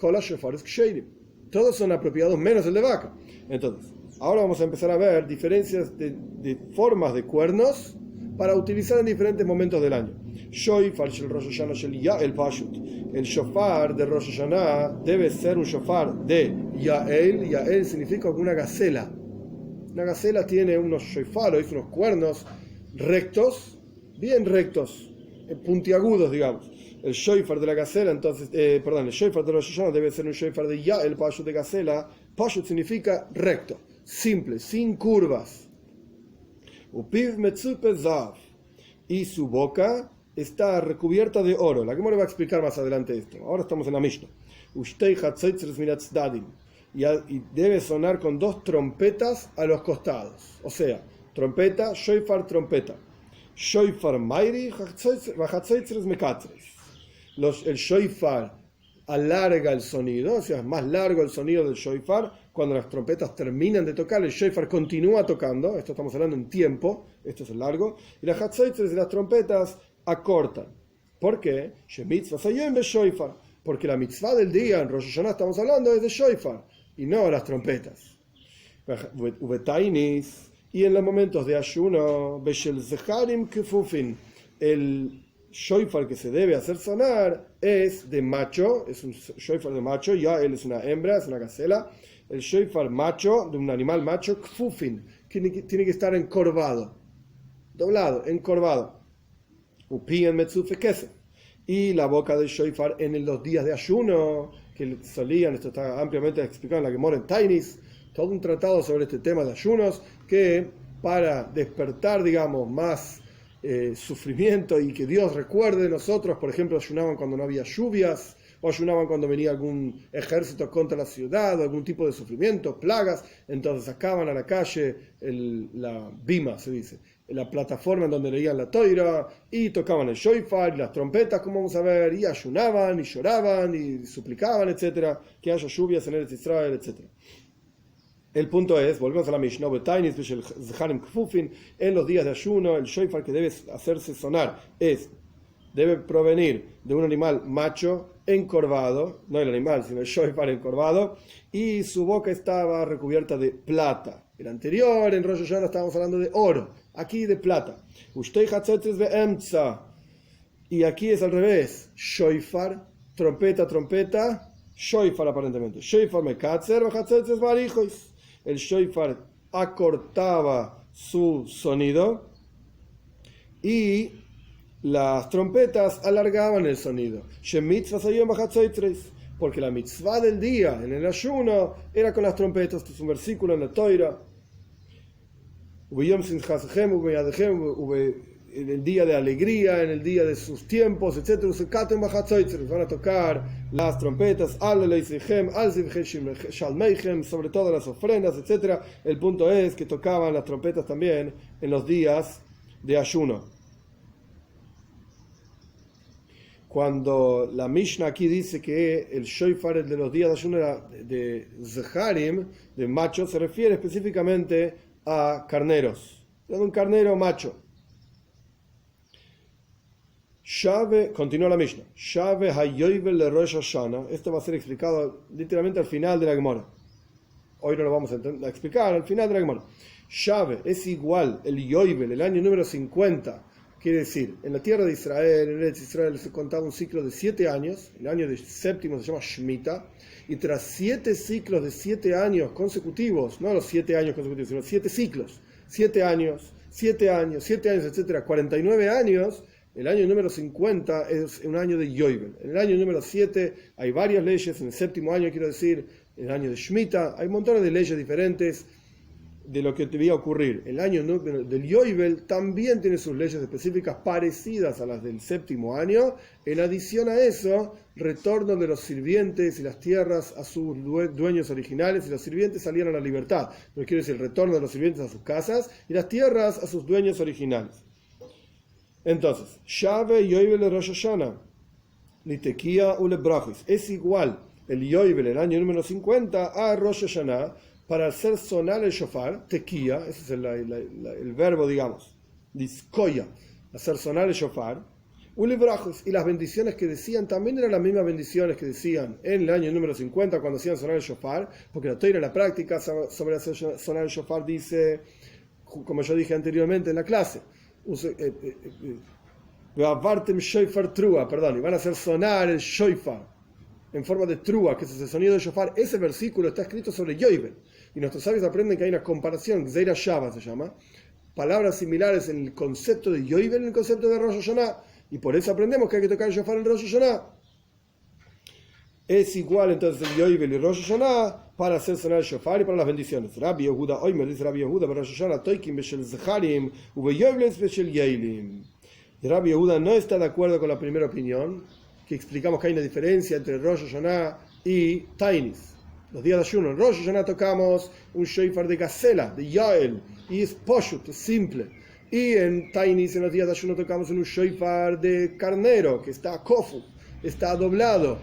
todos son apropiados menos el de vaca. Entonces, ahora vamos a empezar a ver diferencias de formas de cuernos para utilizar en diferentes momentos del año. Shoifar shel Rosh Hashanah shel Ya'el Pashut. El shofar de Rosh Hashanah debe ser un shofar de Ya'el. Ya'el significa una gacela. Una gacela tiene unos shofaros, unos cuernos rectos, bien rectos, puntiagudos, digamos. El shofar de la gacela, entonces, el shofar de Rosh Hashanah debe ser un shofar de Ya'el Pashut, de gacela. Pashut significa recto, simple, sin curvas. Upiv metzupe zav, y su boca está recubierta de oro. La Gemara va a explicar más adelante esto. Ahora estamos en la Mishnah. Ushtei hatzoitzres minatzdadim, y debe sonar con dos trompetas a los costados. O sea, trompeta, shofar, trompeta. Shofar mairi, hatzoitzres mekatzres. El shofar alarga el sonido, o sea, es más largo el sonido del shofar. Cuando las trompetas terminan de tocar, el shofar continúa tocando. Esto estamos hablando en tiempo, esto es el largo. Y las hatzoitzres de las trompetas acortan. ¿Por qué? Porque la mitzvah del día en Rosh Hashanah estamos hablando es de shofar y no las trompetas. Y en los momentos de ayuno, el shofar que se debe hacer sonar es de macho, es un shofar de macho, ya él es una hembra, es una gacela. El shofar macho, de un animal macho, kfufin, que tiene que estar encorvado, doblado, encorvado. Upien metzufe kesef. Y la boca del shofar en los días de ayuno, que solían, esto está ampliamente explicado en la Gemara en Tainis, todo un tratado sobre este tema de ayunos, que para despertar, digamos, más sufrimiento y que Dios recuerde de nosotros, por ejemplo, ayunaban cuando no había lluvias, o ayunaban cuando venía algún ejército contra la ciudad, o algún tipo de sufrimiento, plagas, entonces sacaban a la calle la bima, se dice, la plataforma en donde leían la Toira, y tocaban el shofar, y las trompetas, como vamos a ver, y ayunaban, y lloraban, y suplicaban, etcétera, que haya lluvias en Eretz Israel, etcétera. El punto es, volvemos a la Mishnah, en los días de ayuno, el shofar que debe hacerse sonar debe provenir de un animal macho encorvado, no el animal, sino el shofar encorvado, y su boca estaba recubierta de plata. El anterior, en Rosh Hashanah, estábamos hablando de oro, aquí de plata. Y aquí es al revés, shofar, trompeta, trompeta, shofar aparentemente. Shofar mekatzer, v'chatzetzes marijois. El shofar acortaba su sonido y las trompetas alargaban el sonido. Porque la mitzvah del día en el ayuno era con las trompetas. Este es un versículo en la Toira. En el día de alegría, en el día de sus tiempos, etc. Van a tocar las trompetas, sobre todo las ofrendas, etc. El punto es que tocaban las trompetas también en los días de ayuno. Cuando la Mishnah aquí dice que el shofar de los días de ayuno era de zeharim, de machos, se refiere específicamente a carneros, de un carnero macho. Continúa la Mishnah. Shave hayovel le Rosh Hashanah. Esto va a ser explicado literalmente al final de la Gemara. Hoy no lo vamos a explicar, al final de la Gemara. Shave es igual el yovel, el año número 50. Quiere decir, en la tierra de Israel, en Eretz Israel, se contaba un ciclo de 7 años. El año séptimo se llama Shemitah. Y tras 7 ciclos de 7 años consecutivos, no los 7 años consecutivos, sino 7 ciclos, 7 años, 7 años, 7 años, etcétera, 49 años, el año número 50 es un año de Yovel. En el año número 7 hay varias leyes, en el séptimo año, quiero decir, en el año de Shemitah, hay montones de leyes diferentes de lo que debía ocurrir. El año del Yovel también tiene sus leyes específicas parecidas a las del séptimo año. En adición a eso, retorno de los sirvientes y las tierras a sus dueños originales, y los sirvientes salían a la libertad. Pero quiere decir, el retorno de los sirvientes a sus casas y las tierras a sus dueños originales. Entonces, Shave Yovel de Rosh Hashanah, Litekia Ule Brachis, es igual el Yovel, el año número 50, a Rosh Hashanah, para hacer sonar el shofar, tequía, ese es el verbo, digamos, diskoya, hacer sonar el shofar, ulibrajos, y las bendiciones que decían también eran las mismas bendiciones que decían en el año número 50 cuando hacían sonar el shofar, porque la Torá, la práctica sobre hacer sonar el shofar dice, como yo dije anteriormente en la clase, y van a hacer sonar el shofar en forma de trúa, que es ese sonido de shofar. Ese versículo está escrito sobre Yovel. Y nuestros sabios aprenden que hay una comparación, Gzeira Shava se llama, palabras similares en el concepto de Yovel, en el concepto de Rosh Hashanah. Y por eso aprendemos que hay que tocar el shofar en Rosh Hashanah. Es igual entonces el Yovel y Rosh Hashanah para hacer sonar el shofar y para las bendiciones. Rabbi Yehuda, hoy me dice Rabbi Yehuda, Rosh Hashanah, Toikim Beshel Zecharim, Ube Yovel Beshel Yeilim. Y Rabbi Yehuda no está de acuerdo con la primera opinión, que explicamos que hay una diferencia entre Rosh Hashanah y Tainis. Los días de ayuno, en Rosh Hashanah tocamos un shofar de gacela, de Yael, y es poshut, es simple. Y en Tainis, en los días de ayuno, tocamos un shofar de carnero, que está kofu, está doblado.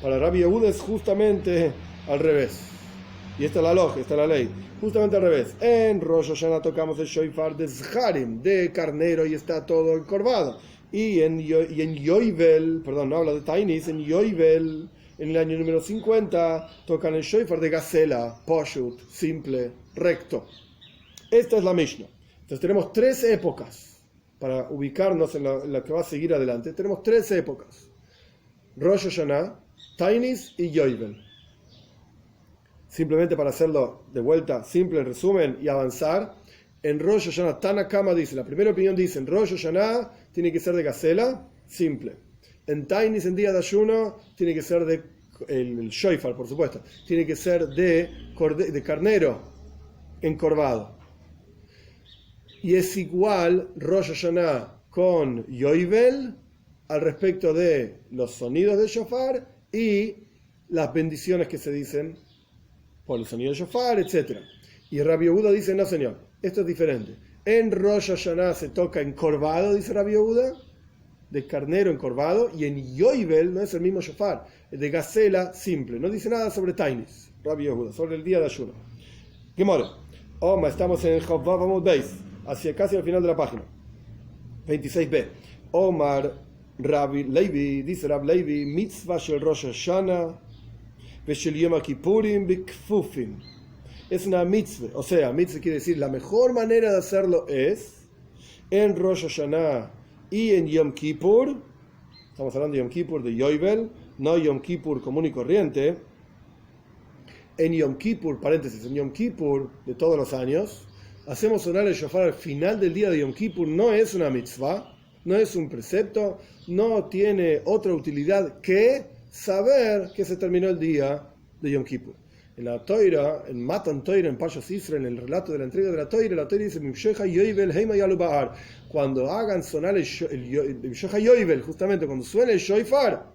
Para Rabbi Yehuda es justamente al revés. Y esta es la lógica, esta es la ley. Justamente al revés. En Rosh Hashanah tocamos el shofar de Zharim, de carnero, y está todo encorvado. Y en Yovel, perdón, no hablo de Tainis, en Yovel, en el año número 50, tocan el shofar de gacela, poshut, simple, recto. Esta es la Mishnah. Entonces tenemos 3 épocas para ubicarnos en la que va a seguir adelante. Tenemos 3 épocas: Rosh Hashanah, Tainis y Yovel. Simplemente para hacerlo de vuelta simple, en resumen, y avanzar, en Rosh Hashanah, Tanakama dice, la primera opinión dice, en Rosh Hashanah tiene que ser de gacela, simple. En Tainis, en día de ayuno, tiene que ser de, el shofar, por supuesto, tiene que ser de carnero encorvado. Y es igual Rosh Hashanah con Yovel al respecto de los sonidos del shofar y las bendiciones que se dicen por el sonido del shofar, etc. Y Rabbi Yehuda dice, no señor, esto es diferente. En Rosh Hashanah se toca encorvado, dice Rabbi Yehuda, de carnero encorvado, y en Yovel no es el mismo shofar, es de gacela simple. No dice nada sobre Tainis, Rabbi Yehuda, sobre el día de ayuno. Gemara, estamos en Chavvav Amud Beis, hacia casi al final de la página. 26b. Omar Rabbi Levi, dice Rabbi Levi, mitzvah shel Rosh Hashanah veshel Yom Kippurim bikfufim. Es una mitzvah, o sea, mitzvah quiere decir la mejor manera de hacerlo es en Rosh Hashanah y en Yom Kippur. Estamos hablando de Yom Kippur de Yovel, no Yom Kippur común y corriente. En Yom Kippur, paréntesis, en Yom Kippur de todos los años, hacemos sonar el shofar al final del día de Yom Kippur. No es una mitzvah, no es un precepto, no tiene otra utilidad que saber que se terminó el día de Yom Kippur. En la Toira, en Matan Toira, en Parshas Israel, en el relato de la entrega de la Toira dice, cuando hagan sonar el Yovel, justamente cuando suene el shofar,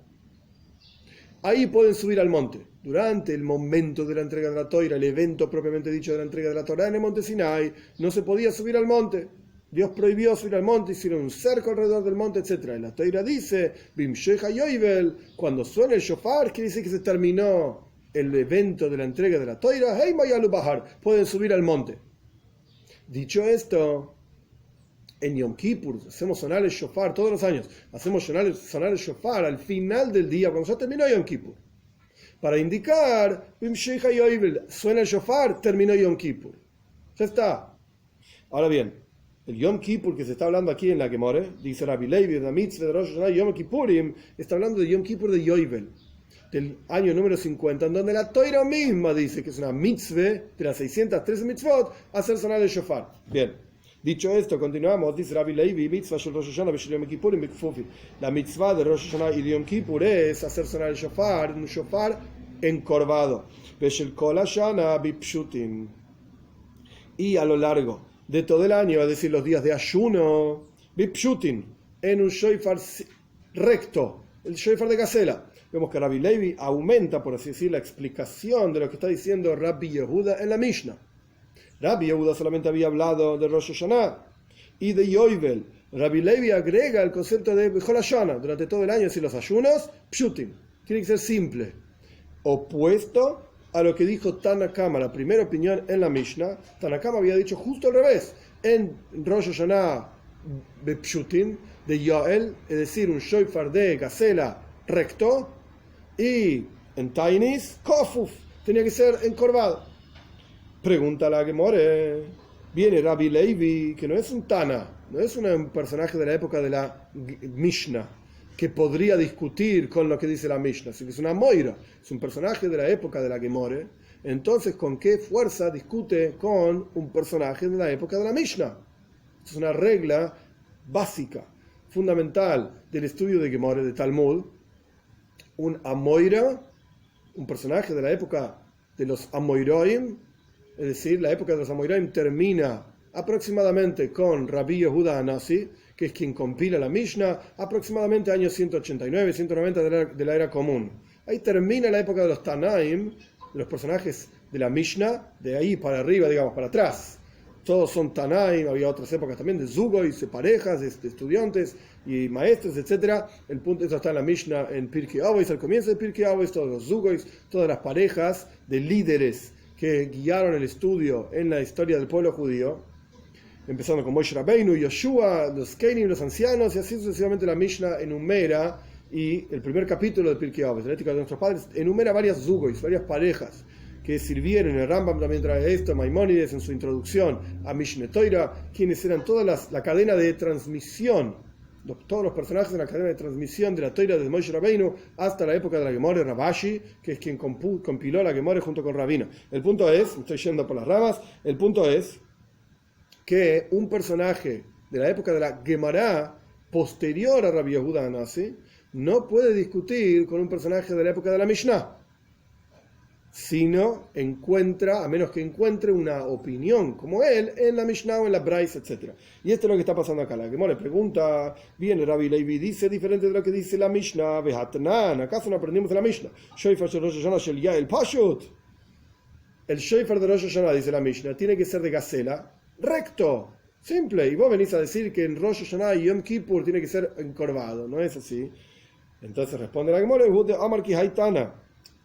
ahí pueden subir al monte. Durante el momento de la entrega de la Toira, el evento propiamente dicho de la entrega de la Torá en el monte Sinai, no se podía subir al monte. Dios prohibió subir al monte, hicieron un cerco alrededor del monte, etc. Y la Toira dice, cuando suena el shofar, quiere decir que se terminó el evento de la entrega de la Toira, pueden subir al monte. Dicho esto, en Yom Kippur hacemos sonar el shofar todos los años, hacemos sonar el shofar al final del día, cuando ya terminó Yom Kippur, para indicar, suena el shofar, terminó Yom Kippur. Ya está. Ahora bien, el Yom Kippur que se está hablando aquí en la Gemore, dice Rabbi Levi, de la mitzvah de Rosh Hashanah Yom Kippurim, está hablando de Yom Kippur de Yovel, del año número 50, en donde la Toira misma dice que es una mitzvah de las 613 mitzvot hacer sonar el shofar. Bien, dicho esto, continuamos, dice Rabbi Levi, mitzvah shel Rosh Hashanah v'shel Yom Kippurim b'kfufin. La mitzvah de Rosh Hashanah y de Yom Kippur es hacer sonar el shofar, un shofar encorvado. V'shel kol Hashanah b'pshutim. Y a lo largo de todo el año, es decir, los días de ayuno, b'pshutim, en un shofar recto, el shofar de gacela. Vemos que Rabbi Levi aumenta, por así decir, la explicación de lo que está diciendo Rabbi Yehuda en la Mishnah. Rabbi Yehuda solamente había hablado de Rosh Hashanah y de Yovel. Rabbi Levi agrega el concepto de Bechol Hashanah, durante todo el año, es decir, los ayunos, pshutim, tiene que ser simple. Opuesto a lo que dijo Tanakama, la primera opinión en la Mishnah. Tanakama había dicho justo al revés. En Rosh Hashanah, pshutim, de Yoel, es decir, un shofar de gacela recto, y en Tainis, kofuf, tenía que ser encorvado. Pregunta la Gemore, viene Rabbi Levi, que no es un Tana, no es un personaje de la época de la Mishnah, que podría discutir con lo que dice la Mishnah, sino que es una Moira, es un personaje de la época de la Gemore. Entonces, ¿con qué fuerza discute con un personaje de la época de la Mishnah? Es una regla básica, fundamental del estudio de Gemore, de Talmud. Un Amoira, un personaje de la época de los Amoiroim, es decir, la época de los Amoiroim termina aproximadamente con Rabbi Yehuda Hanasi, que es quien compila la Mishnah, aproximadamente años 189, 190 de la era común. Ahí termina la época de los Tanaim, de los personajes de la Mishnah, de ahí para arriba, digamos, para atrás. Todos son Tanaim, había otras épocas también de Zugois, de parejas, de estudiantes y maestros, etc. El punto, eso está en la Mishnah en Pirkei Avos, al comienzo de Pirkei Avos, todos los Zugois, todas las parejas de líderes que guiaron el estudio en la historia del pueblo judío, empezando con Moshe Rabbeinu, Yoshua, los Kenim, los ancianos, y así sucesivamente la Mishnah enumera, y el primer capítulo de Pirkei Avos, la ética de nuestros padres, enumera varias Zugois, varias parejas que sirvieron. El Rambam también trae esto, Maimónides en su introducción a Mishneh Torah, quienes eran toda la cadena de transmisión, todos los personajes de la cadena de transmisión de la Torah desde Moshe Rabbeinu hasta la época de la Gemore, Rabashi, que es quien compiló la Gemore junto con Rabino. El punto es, estoy yendo por las ramas, el punto es que un personaje de la época de la Gemara posterior a Rabbi Yehuda Hanasi no puede discutir con un personaje de la época de la Mishnah, sino encuentra, a menos que encuentre una opinión como él en la Mishnah o en la Braisa, etc. Y esto es lo que está pasando acá. La Gemara le pregunta, viene Rabbi Levi, dice diferente de lo que dice la Mishnah, Behatnan, ¿acaso no aprendimos de la Mishnah? Shofar shel Rosh Hashanah shel Yael Pashut. El shofar de Rosh Hashanah, dice la Mishnah, tiene que ser de gacela, recto, simple. Y vos venís a decir que en Rosh Hashanah y Yom Kippur tiene que ser encorvado, ¿no es así? Entonces responde la Gemara, Amar ki haytana.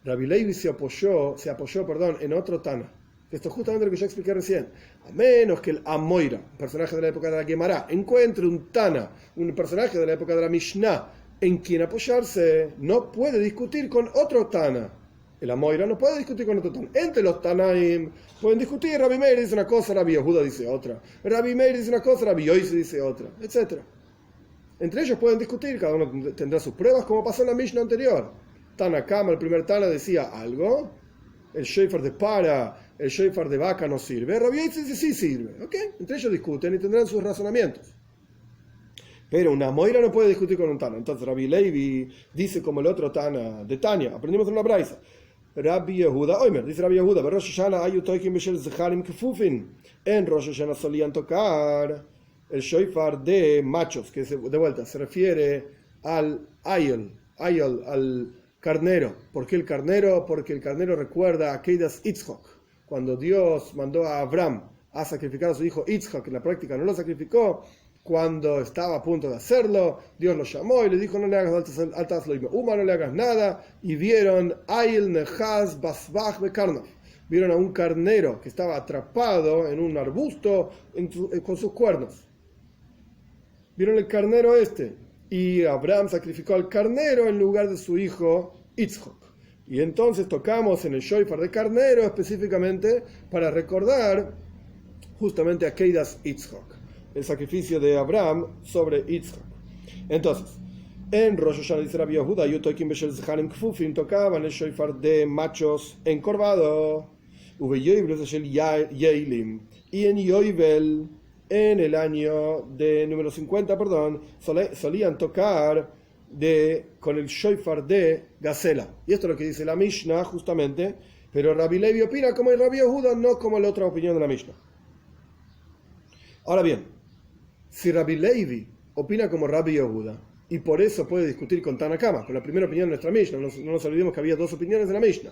Rabbi Levi se apoyó, en otro Tana. Esto es justamente lo que yo expliqué recién. A menos que el Amoira, un personaje de la época de la Gemara, encuentre un Tana, un personaje de la época de la Mishnah, en quien apoyarse, no puede discutir con otro Tana. El Amoira no puede discutir con otro Tana. Entre los Tanaim pueden discutir. Rabbi Meir dice una cosa, Rabbi Yehuda dice otra. Rabbi Meir dice una cosa, Rabbi Yosi dice otra, etc. Entre ellos pueden discutir, cada uno tendrá sus pruebas, como pasó en la Mishnah anterior. Tanakama, el primer Tana, decía algo, el shofar de para, el shofar de vaca no sirve. Rabbi Yosi dice sí sirve. ¿Okay? Entre ellos discuten y tendrán sus razonamientos. Pero una Moira no puede discutir con un Tana. Entonces Rabbi Levi dice como el otro Tana de Tania, aprendimos en una braisa. Rabbi Yehuda, Oimer, dice Rabbi Yehuda, en Rosh Hashanah solían tocar el shofar de machos, que de vuelta se refiere al ayel, al carnero. ¿Por qué el carnero? Porque el carnero recuerda a Keidas Yitzchak, cuando Dios mandó a Abraham a sacrificar a su hijo Yitzchak, que en la práctica no lo sacrificó. Cuando estaba a punto de hacerlo, Dios lo llamó y le dijo: no le hagas altas no le hagas nada. Y vieron Ayel Nehaz Basbach Bekarnov. Vieron a un carnero que estaba atrapado en un arbusto con sus cuernos. ¿Vieron el carnero este? Y Abraham sacrificó al carnero en lugar de su hijo Yitzhak. Y entonces tocamos en el shofar de carnero específicamente para recordar justamente a Keidas Yitzhak, el sacrificio de Abraham sobre Yitzhak. Entonces, en Rosh Hashanah dice Rabbi Yehuda, Yotokim Beshel Zecharim Kfufim, tocaban el shofar de machos encorvado, Uveyoibel Beshel Yeilim, y en Yoibel, en el año de número 50, solían tocar con el shofar de gacela. Y esto es lo que dice la Mishnah justamente, pero Rabbi Levi opina como el Rabbi Yehuda, no como la otra opinión de la Mishnah. Ahora bien, si Rabbi Levi opina como Rabbi Yehuda, y por eso puede discutir con Tanakama, con la primera opinión de nuestra Mishnah, no nos olvidemos que había dos opiniones de la Mishnah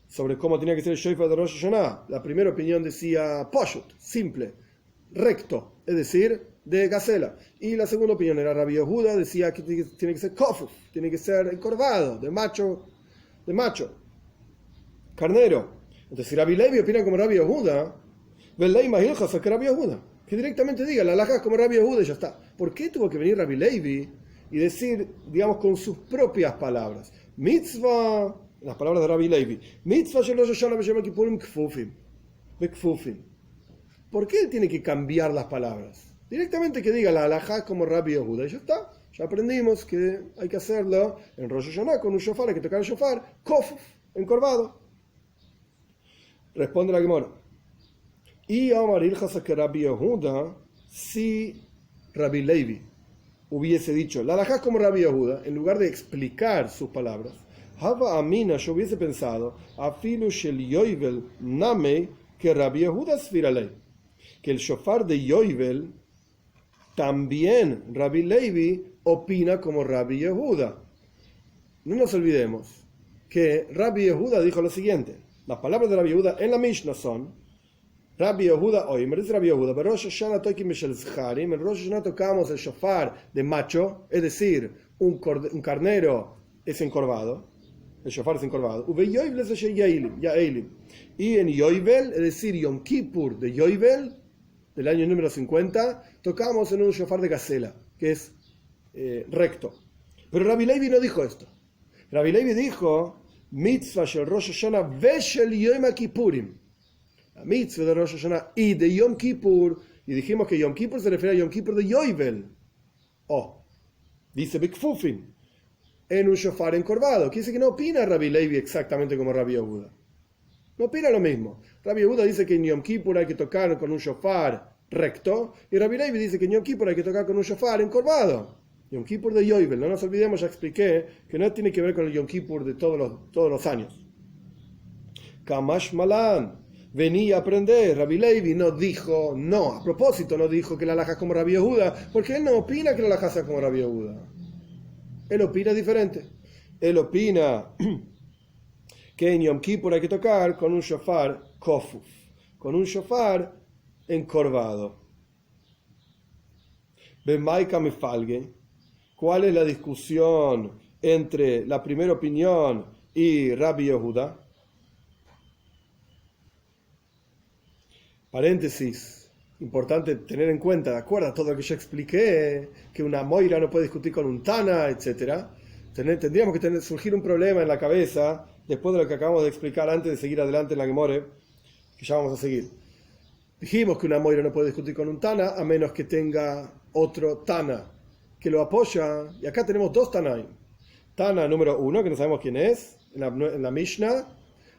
sobre cómo tenía que ser el shofar de Rosh Hashanah. La primera opinión decía Poshut, simple, recto, es decir, de gacela. Y la segunda opinión era Rabbi Yehuda, decía que tiene que ser kofuf, tiene que ser encorvado, de macho, carnero. Entonces, si Rabbi Levi opina como Rabbi Yehuda, que directamente diga, la halajá es como Rabbi Yehuda y ya está. ¿Por qué tuvo que venir Rabbi Levi y decir, digamos, con sus propias palabras? Mitzvah, las palabras de Rabbi Levi, mitzvah shel Rosh Hashanah b'Yom Kippurim kfufim. ¿Por qué él tiene que cambiar las palabras? Directamente que diga la halajá como Rabbi Yehuda y ya está. Ya aprendimos que hay que hacerlo en Rosh Hashanah con un shofar, hay que tocar el shofar, kofuf, encorvado. Responde la Gemara. Y Amar Ilchasa que Rabbi Yehuda, si Rabbi Levi hubiese dicho la halajá como Rabbi Yehuda, en lugar de explicar sus palabras, Hava Amina, yo hubiese pensado, Afilu Shel Yoivel Namei, que Rabbi Yehuda Sviralei, que el shofar de Yoivel también Rabbi Levi opina como Rabbi Yehuda. No nos olvidemos que Rabbi Yehuda dijo lo siguiente. Las palabras de Rabbi Yehuda en la Mishnah son Rabbi Yehuda, hoy me dice Rabbi Yehuda, en Rosh Hashanah tokim beshel zecharim, en Rosh Hashanah tocamos el shofar de macho, es decir, un carnero es encorvado, el shofar es encorvado, y en Yoivel, es decir, Yom Kippur de Yoivel, del año número 50, tocamos en un shofar de gacela, que es recto. Pero Rabbi Levi no dijo esto. Rabbi Levi dijo, mitzvah shel Rosh Hashanah veshel Yom Kippurim. La mitzvah de Rosh Hashanah y de Yom Kippur, y dijimos que Yom Kippur se refiere a Yom Kippur de Yoivel. Dice Bikfufin, en un shofar encorvado. Quiere decir que no opina Rabbi Levi exactamente como Rabbi Yehuda. No opina lo mismo. Rabbi Yehuda dice que en Yom Kippur hay que tocar con un shofar recto, y Rabbi Levi dice que en Yom Kippur hay que tocar con un shofar encorvado. Yom Kippur de Yoivel, no nos olvidemos, ya expliqué que no tiene que ver con el Yom Kippur de todos los años. Kamash Malan, venía a aprender. Rabbi Levi no dijo, a propósito no dijo que la halajá es como Rabbi Yehuda, porque él no opina que la halajá sea como Rabbi Yehuda. Él opina diferente. Él opina que en Yom Kippur hay que tocar con un shofar kofuf, con un shofar encorvado. Bemaika me falgue. ¿Cuál es la discusión entre la primera opinión y Rabbi Yehuda? Paréntesis, importante tener en cuenta, de acuerdo a todo lo que yo expliqué, que una moira no puede discutir con un tana, etc. Tendríamos que surgir un problema en la cabeza después de lo que acabamos de explicar antes de seguir adelante en la Gemore, que ya vamos a seguir. Dijimos que una moira no puede discutir con un tana a menos que tenga otro tana que lo apoya, y acá tenemos dos tanaim. Tana número 1, que no sabemos quién es, en la Mishnah.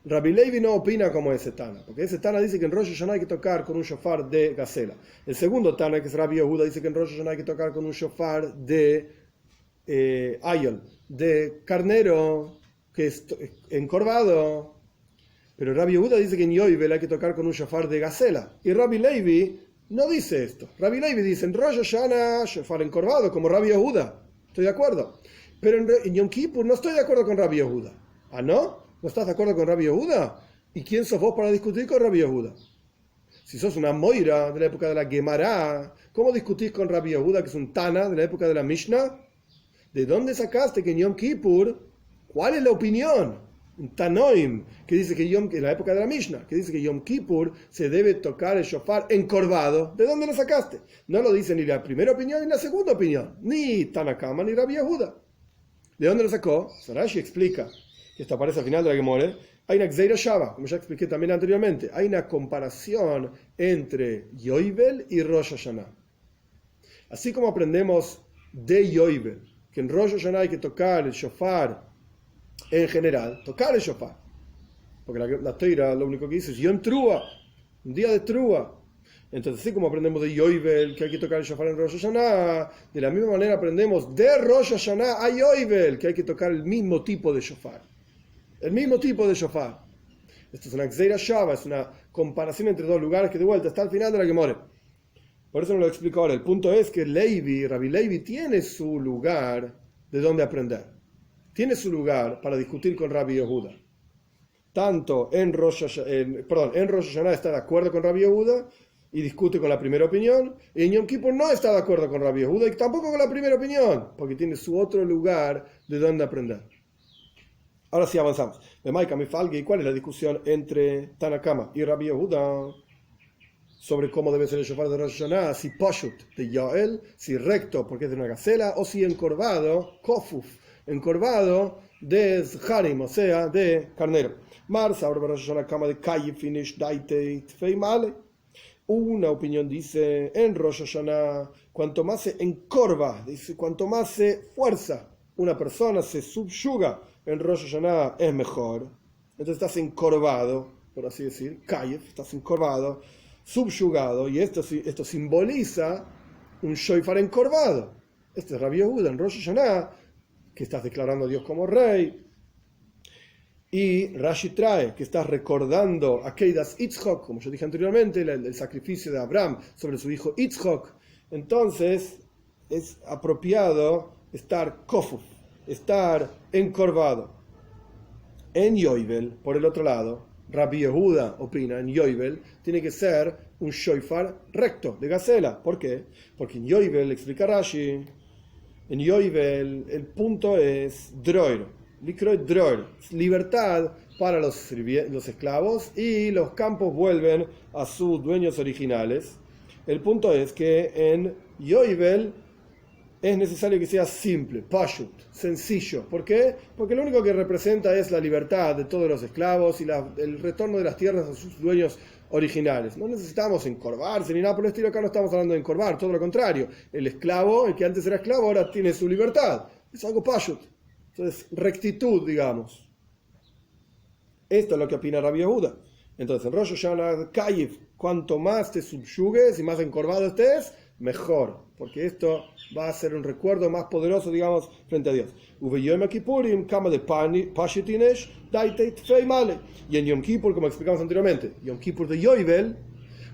Rabbi Levi no opina como ese Tana, porque ese Tana dice que en Rosh Hashanah hay que tocar con un shofar de gacela. El segundo Tana, que es Rabbi Yehuda, dice que en Rosh Hashanah hay que tocar con un shofar de ayol, de carnero, que es encorvado. Pero Rabbi Yehuda dice que en Yoivel hay que tocar con un shofar de gacela. Y Rabbi Levi no dice esto. Rabbi Levi dice en Rosh Hashanah shofar encorvado, como Rabbi Yehuda. Estoy de acuerdo. Pero en Yom Kippur no estoy de acuerdo con Rabbi Yehuda. ¿Ah, no? ¿No estás de acuerdo con Rabbi Yehuda? ¿Y quién sos vos para discutir con Rabbi Yehuda? Si sos una moira de la época de la Gemara, ¿cómo discutís con Rabbi Yehuda, que es un Tana de la época de la Mishnah? ¿De dónde sacaste que en Yom Kippur, cuál es la opinión en Tanoim, que dice que en la época de la Mishnah, que dice que Yom Kippur se debe tocar el shofar encorvado. ¿De dónde lo sacaste? No lo dice ni la primera opinión ni la segunda opinión, ni Tanakama ni Rabbi Yehuda. ¿De dónde lo sacó? Rashi explica, que esto aparece al final de la Gemara, hay una Gzeira Shava, como ya expliqué también anteriormente, hay una comparación entre Yoivel y Rosh Hashanah. Así como aprendemos de Yoivel, que en Rosh Hashanah hay que tocar el shofar en general, tocar el shofar, porque la Teira lo único que dice es Yom Trua, un día de Trua. Entonces, así como aprendemos de Yoivel que hay que tocar el shofar en Rosh Hashanah, de la misma manera aprendemos de Rosh Hashanah a Yoivel que hay que tocar el mismo tipo de shofar. El mismo tipo de shofar. Esto es una Gzeira Shava, es una comparación entre dos lugares que de vuelta está al final de la Gemara. Por eso no lo explico ahora. El punto es que Rabbi Levi tiene su lugar de donde aprender. Tiene su lugar para discutir con Rabbi Yehuda. Tanto en Rosh Hashanah está de acuerdo con Rabbi Yehuda y discute con la primera opinión, y en Yom Kippur no está de acuerdo con Rabbi Yehuda y tampoco con la primera opinión, porque tiene su otro lugar de donde aprender. Ahora sí avanzamos. ¿Y cuál es la discusión entre Tanakama y Rabbi Yehuda sobre cómo debe ser el shofar de Rosh Hashanah? Si pashut de Yael, si recto porque es de una gacela, o si encorvado, kofuf, encorvado de Zharim, o sea, de carnero. Una opinión dice, en Rosh Hashanah, cuanto más se encorva, dice, cuanto más se fuerza una persona, se subyuga, en Rosh Hashanah es mejor. Entonces estás encorvado, por así decir, kayef, estás encorvado, subyugado, y esto simboliza un shofar encorvado. Este es Rabbi Yehuda en Rosh Hashanah, que estás declarando a Dios como rey. Y Rashi trae que estás recordando a Keidas Yitzchok, como yo dije anteriormente, el sacrificio de Abraham sobre su hijo Yitzchok. Entonces es apropiado estar kofuf, estar encorvado. En Yoivel, por el otro lado, Rabbi Yehuda opina, en Yoivel tiene que ser un shofar recto, de gacela. ¿Por qué? Porque en Yoivel, explica Rashi, en Yoivel el punto es droir, libertad para los esclavos, y los campos vuelven a sus dueños originales. El punto es que en Yoivel es necesario que sea simple, pashut, sencillo. ¿Por qué? Porque lo único que representa es la libertad de todos los esclavos y el retorno de las tierras a sus dueños originales. No necesitamos encorvarse ni nada por el estilo. Acá no estamos hablando de encorvar, todo lo contrario. El esclavo, el que antes era esclavo, ahora tiene su libertad. Es algo pashut. Entonces, rectitud, digamos. Esto es lo que opina Rabbi Yehuda. Entonces, en Rosh Hashanah, Kayif, cuanto más te subyugues y más encorvado estés, mejor, porque esto va a ser un recuerdo más poderoso, digamos, frente a Dios. Y en Yom Kippur, como explicamos anteriormente, Yom Kippur de Yoivel,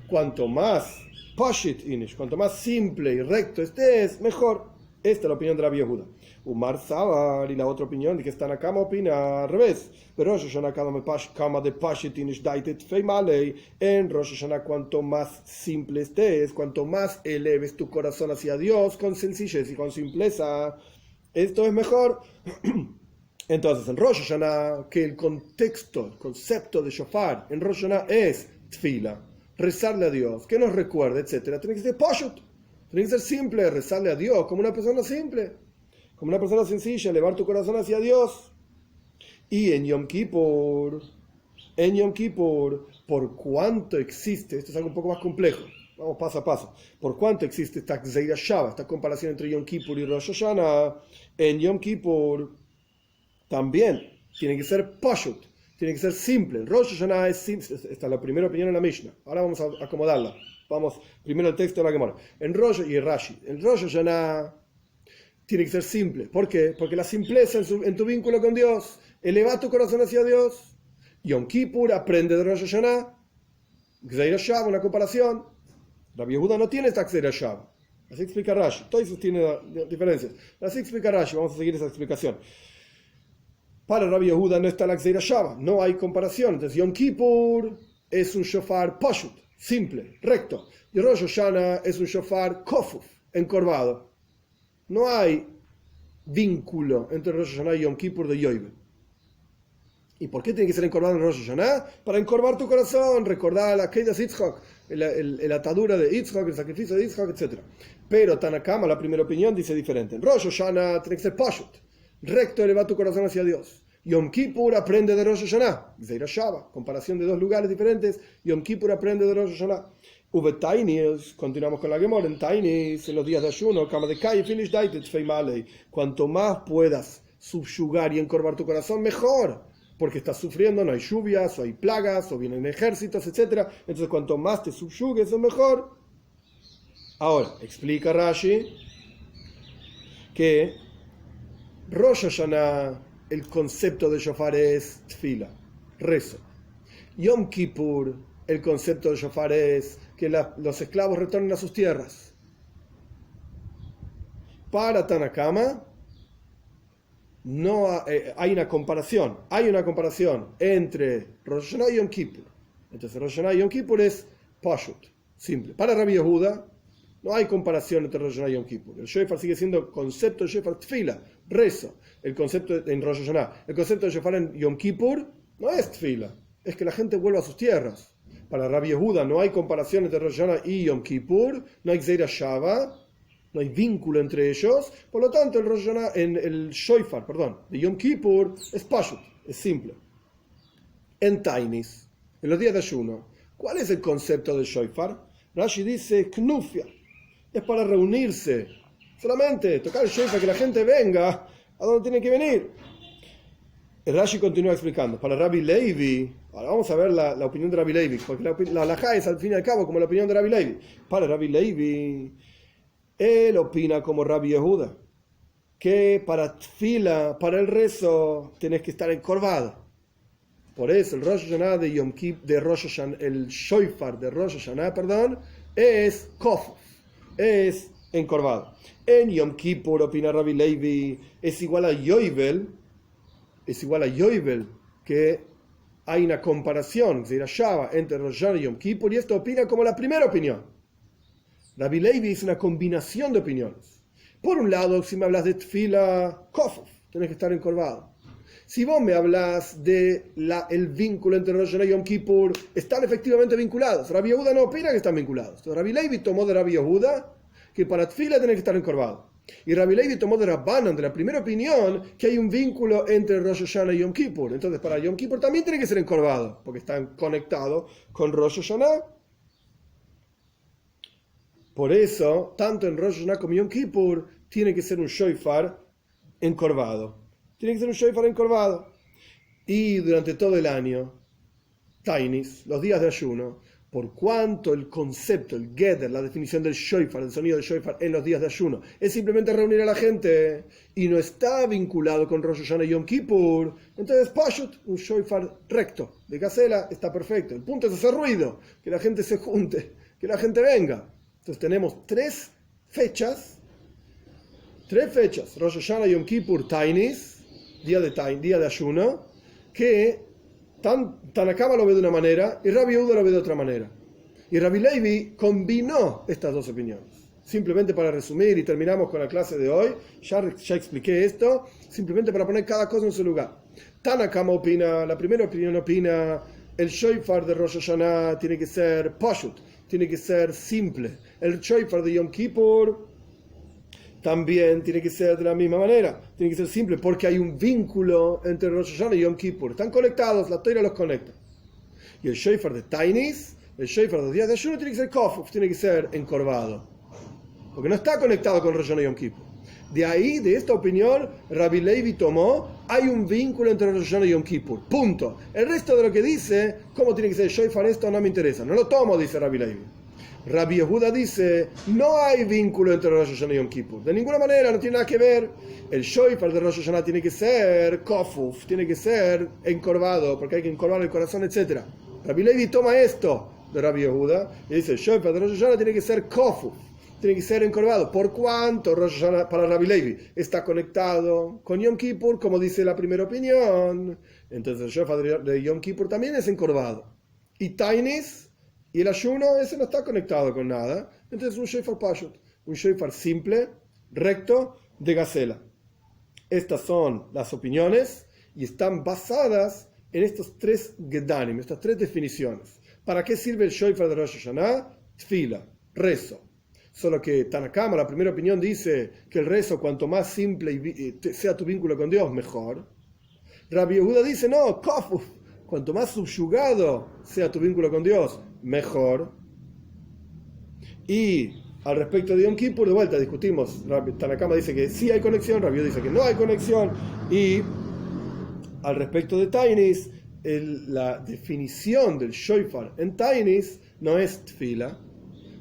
cuanto más pashit inish, cuanto más simple y recto estés, mejor. Esta es la opinión de Rabbi Yehuda. Umar Sabar, y la otra opinión de que están acá, opina al revés. Pero Rosh Hashanah kama de pashit inish daitet feimalei. En Rosh Hashanah, cuanto más simple estés, cuanto más eleves tu corazón hacia Dios con sencillez y con simpleza, esto es mejor. Entonces, en Rosh Hashanah, que el contexto, el concepto de shofar en Rosh Hashanah es tfila, rezarle a Dios, que nos recuerde, etc. Tiene que ser pashut, tiene que ser simple, rezarle a Dios como una persona simple, como una persona sencilla, elevar tu corazón hacia Dios. Y en Yom Kippur, por cuánto existe, esto es algo un poco más complejo, vamos paso a paso, por cuánto existe esta Gzeira Shava, esta comparación entre Yom Kippur y Rosh Hashanah, en Yom Kippur también tiene que ser pashut, tiene que ser simple. En Rosh Hashanah es simple. Esta es la primera opinión en la Mishnah. Ahora vamos a acomodarla. Vamos primero al texto de la Gemara. En Rosh y Rashi, en Rosh Hashanah tiene que ser simple. ¿Por qué? Porque la simpleza en tu vínculo con Dios, eleva tu corazón hacia Dios. Yom Kippur aprende de Rosh Hashanah, Gzeira Shava, una comparación. Rabbi Yehuda no tiene esta Gzeira Shava. Así explica Rashi. Todo eso tiene diferencias. Así explica Rashi. Vamos a seguir esa explicación. Para Rabbi Yehuda no está la Gzeira Shava, no hay comparación. Entonces Yom Kippur es un shofar pashut, simple, recto. Y Rosh Hashanah es un shofar kofuf, encorvado. No hay vínculo entre Rosh Hashanah y Yom Kippur de Yoivel. ¿Y por qué tiene que ser encorvado en Rosh Hashanah? Para encorvar tu corazón, recordar la Keidas Yitzhak, la atadura de Yitzhak, el sacrificio de Yitzhak, etc. Pero Tanakama, la primera opinión, dice diferente. En Rosh Hashanah tiene que ser Pashut, recto, eleva tu corazón hacia Dios. Yom Kippur aprende de Rosh Hashanah, Zeira Shava, comparación de dos lugares diferentes. Yom Kippur aprende de Rosh Hashanah. Tainis, continuamos con la Gemara, en Tainis, en los días de ayuno, cuanto más puedas subyugar y encorvar tu corazón, mejor, porque estás sufriendo, no hay lluvias, o hay plagas, o vienen ejércitos, etc. Entonces, cuanto más te subyugues, es mejor. Ahora, explica Rashi que Rosh Hashanah, el concepto de shofar es tfila, rezo. Yom Kippur, el concepto de shofar es que los esclavos retornen a sus tierras. Para Tanakama no hay una comparación. Hay una comparación entre Rosh Hashanah y Yom Kippur. Entonces Rosh Hashanah y Yom Kippur es Pashut, simple. Para Rabbi Yehuda no hay comparación entre Rosh Hashanah y Yom Kippur. El shofar sigue siendo concepto de shofar tfila, rezo. El concepto en Rosh Hashanah, el concepto de shofar en Yom Kippur no es tfila, es que la gente vuelva a sus tierras. Para Rabbi Yehuda no hay comparación entre Rosh Hashanah y Yom Kippur, no hay Zeira Shava, no hay vínculo entre ellos. Por lo tanto, el Rosh Hashanah, en el shofar, de Yom Kippur es Pashut, es simple. En Tainis, en los días de ayuno, ¿cuál es el concepto del shofar? Rashi dice Knufia, es para reunirse, solamente tocar el shofar, que la gente venga a donde tiene que venir. El Rashi continúa explicando. Para Rabbi Levi, ahora vamos a ver la opinión de Rabbi Levi, porque la halajá es al fin y al cabo como la opinión de Rabbi Levi. Para Rabbi Levi, él opina como Rabbi Yehuda, que para tfila, para el rezo, tenés que estar encorvado. Por eso el Rosh Hashanah de Yom Kippur, de Rosh Hashanah, el shofar de Rosh Hashanah, es kofuf, es encorvado. En Yom Kippur, opina Rabbi Levi, es igual a Yovel, que hay una comparación, Zeira Shava, entre Rosh Hashanah y Yom Kippur, y esto opina como la primera opinión. Rabbi Levi es una combinación de opiniones. Por un lado, si me hablas de tfila, kofuf, tenés que estar encorvado. Si vos me hablas de el vínculo entre Rosh Hashanah y Yom Kippur, están efectivamente vinculados. Rabbi Yehuda no opina que están vinculados. Entonces, Rabbi Levi tomó de Rabbi Yehuda que para tfila tenés que estar encorvado. Y Rabbi Levi tomó de Rabbanan, de la primera opinión, que hay un vínculo entre Rosh Hashanah y Yom Kippur. Entonces, para Yom Kippur también tiene que ser encorvado, porque están conectados con Rosh Hashanah. Por eso, tanto en Rosh Hashanah como Yom Kippur, tiene que ser un shofar encorvado. Tiene que ser un shofar encorvado. Y durante todo el año, Tainis, los días de ayuno, por cuanto el concepto, el Geder, la definición del shofar, el sonido del shofar en los días de ayuno, es simplemente reunir a la gente y no está vinculado con Rosh Hashanah y Yom Kippur, entonces Pashut, un shofar recto, de gacela, está perfecto. El punto es hacer ruido, que la gente se junte, que la gente venga. Entonces tenemos tres fechas, Rosh Hashanah, Yom Kippur, Tainis, día de ayuno, que Tanakama lo ve de una manera y Rabbi Yehuda lo ve de otra manera. Y Rabbi Levi combinó estas dos opiniones. Simplemente para resumir, y terminamos con la clase de hoy, ya expliqué esto, simplemente para poner cada cosa en su lugar. Tanakama opina, la primera opinión opina, el shofar de Rosh Hashanah tiene que ser pashut, tiene que ser simple. El shofar de Yom Kippur también tiene que ser de la misma manera, tiene que ser simple, porque hay un vínculo entre Rosh Hashanah y Yom Kippur. Están conectados, la Torah los conecta. Y el shofar de Tainis, el shofar de los días de ayuno, tiene que ser kofuf, tiene que ser encorvado, porque no está conectado con Rosh Hashanah y Yom Kippur. De ahí, de esta opinión, Rabbi Levi tomó, hay un vínculo entre Rosh Hashanah y Yom Kippur, punto. El resto de lo que dice, cómo tiene que ser el shofar, esto no me interesa, no lo tomo, dice Rabbi Levi. Rabbi Yehuda dice, no hay vínculo entre Rosh Hashanah y Yom Kippur. De ninguna manera, no tiene nada que ver. El shofar de Rosh Hashanah tiene que ser kofuf, tiene que ser encorvado, porque hay que encorvar el corazón, etc. Rabbi Levi toma esto de Rabbi Yehuda y dice, el shofar de Rosh Hashanah tiene que ser kofuf, tiene que ser encorvado. ¿Por cuánto Rosh Hashanah para Rabbi Levi está conectado con Yom Kippur, como dice la primera opinión? Entonces el shofar de Yom Kippur también es encorvado. Y Tainis, y el ayuno, ese no está conectado con nada. Entonces un shofar pashut, un shofar simple, recto, de gacela. Estas son las opiniones y están basadas en estos tres gedanim, estas tres definiciones. ¿Para qué sirve el shofar de Rosh Hashanah? Tfila, rezo. Solo que Tanakama, la primera opinión, dice que el rezo, cuanto más simple sea tu vínculo con Dios, mejor. Rabbi Yehuda dice, no, kafuf, cuanto más subyugado sea tu vínculo con Dios, mejor. Y al respecto de Yom Kippur, de vuelta discutimos. Tanakama dice que sí hay conexión, Rabbi Yehuda dice que no hay conexión. Y al respecto de Tainis, la definición del shofar en Tainis no es tfila.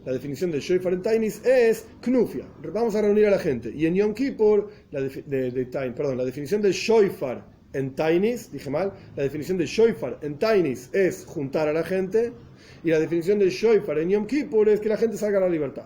La definición del shofar en Tainis es knufia. Vamos a reunir a la gente. Y en Yom Kippur, la definición del shofar en Tainis, dije mal, la definición del shofar en Tainis es juntar a la gente. Y la definición del shofar en Yom Kippur es que la gente salga a la libertad.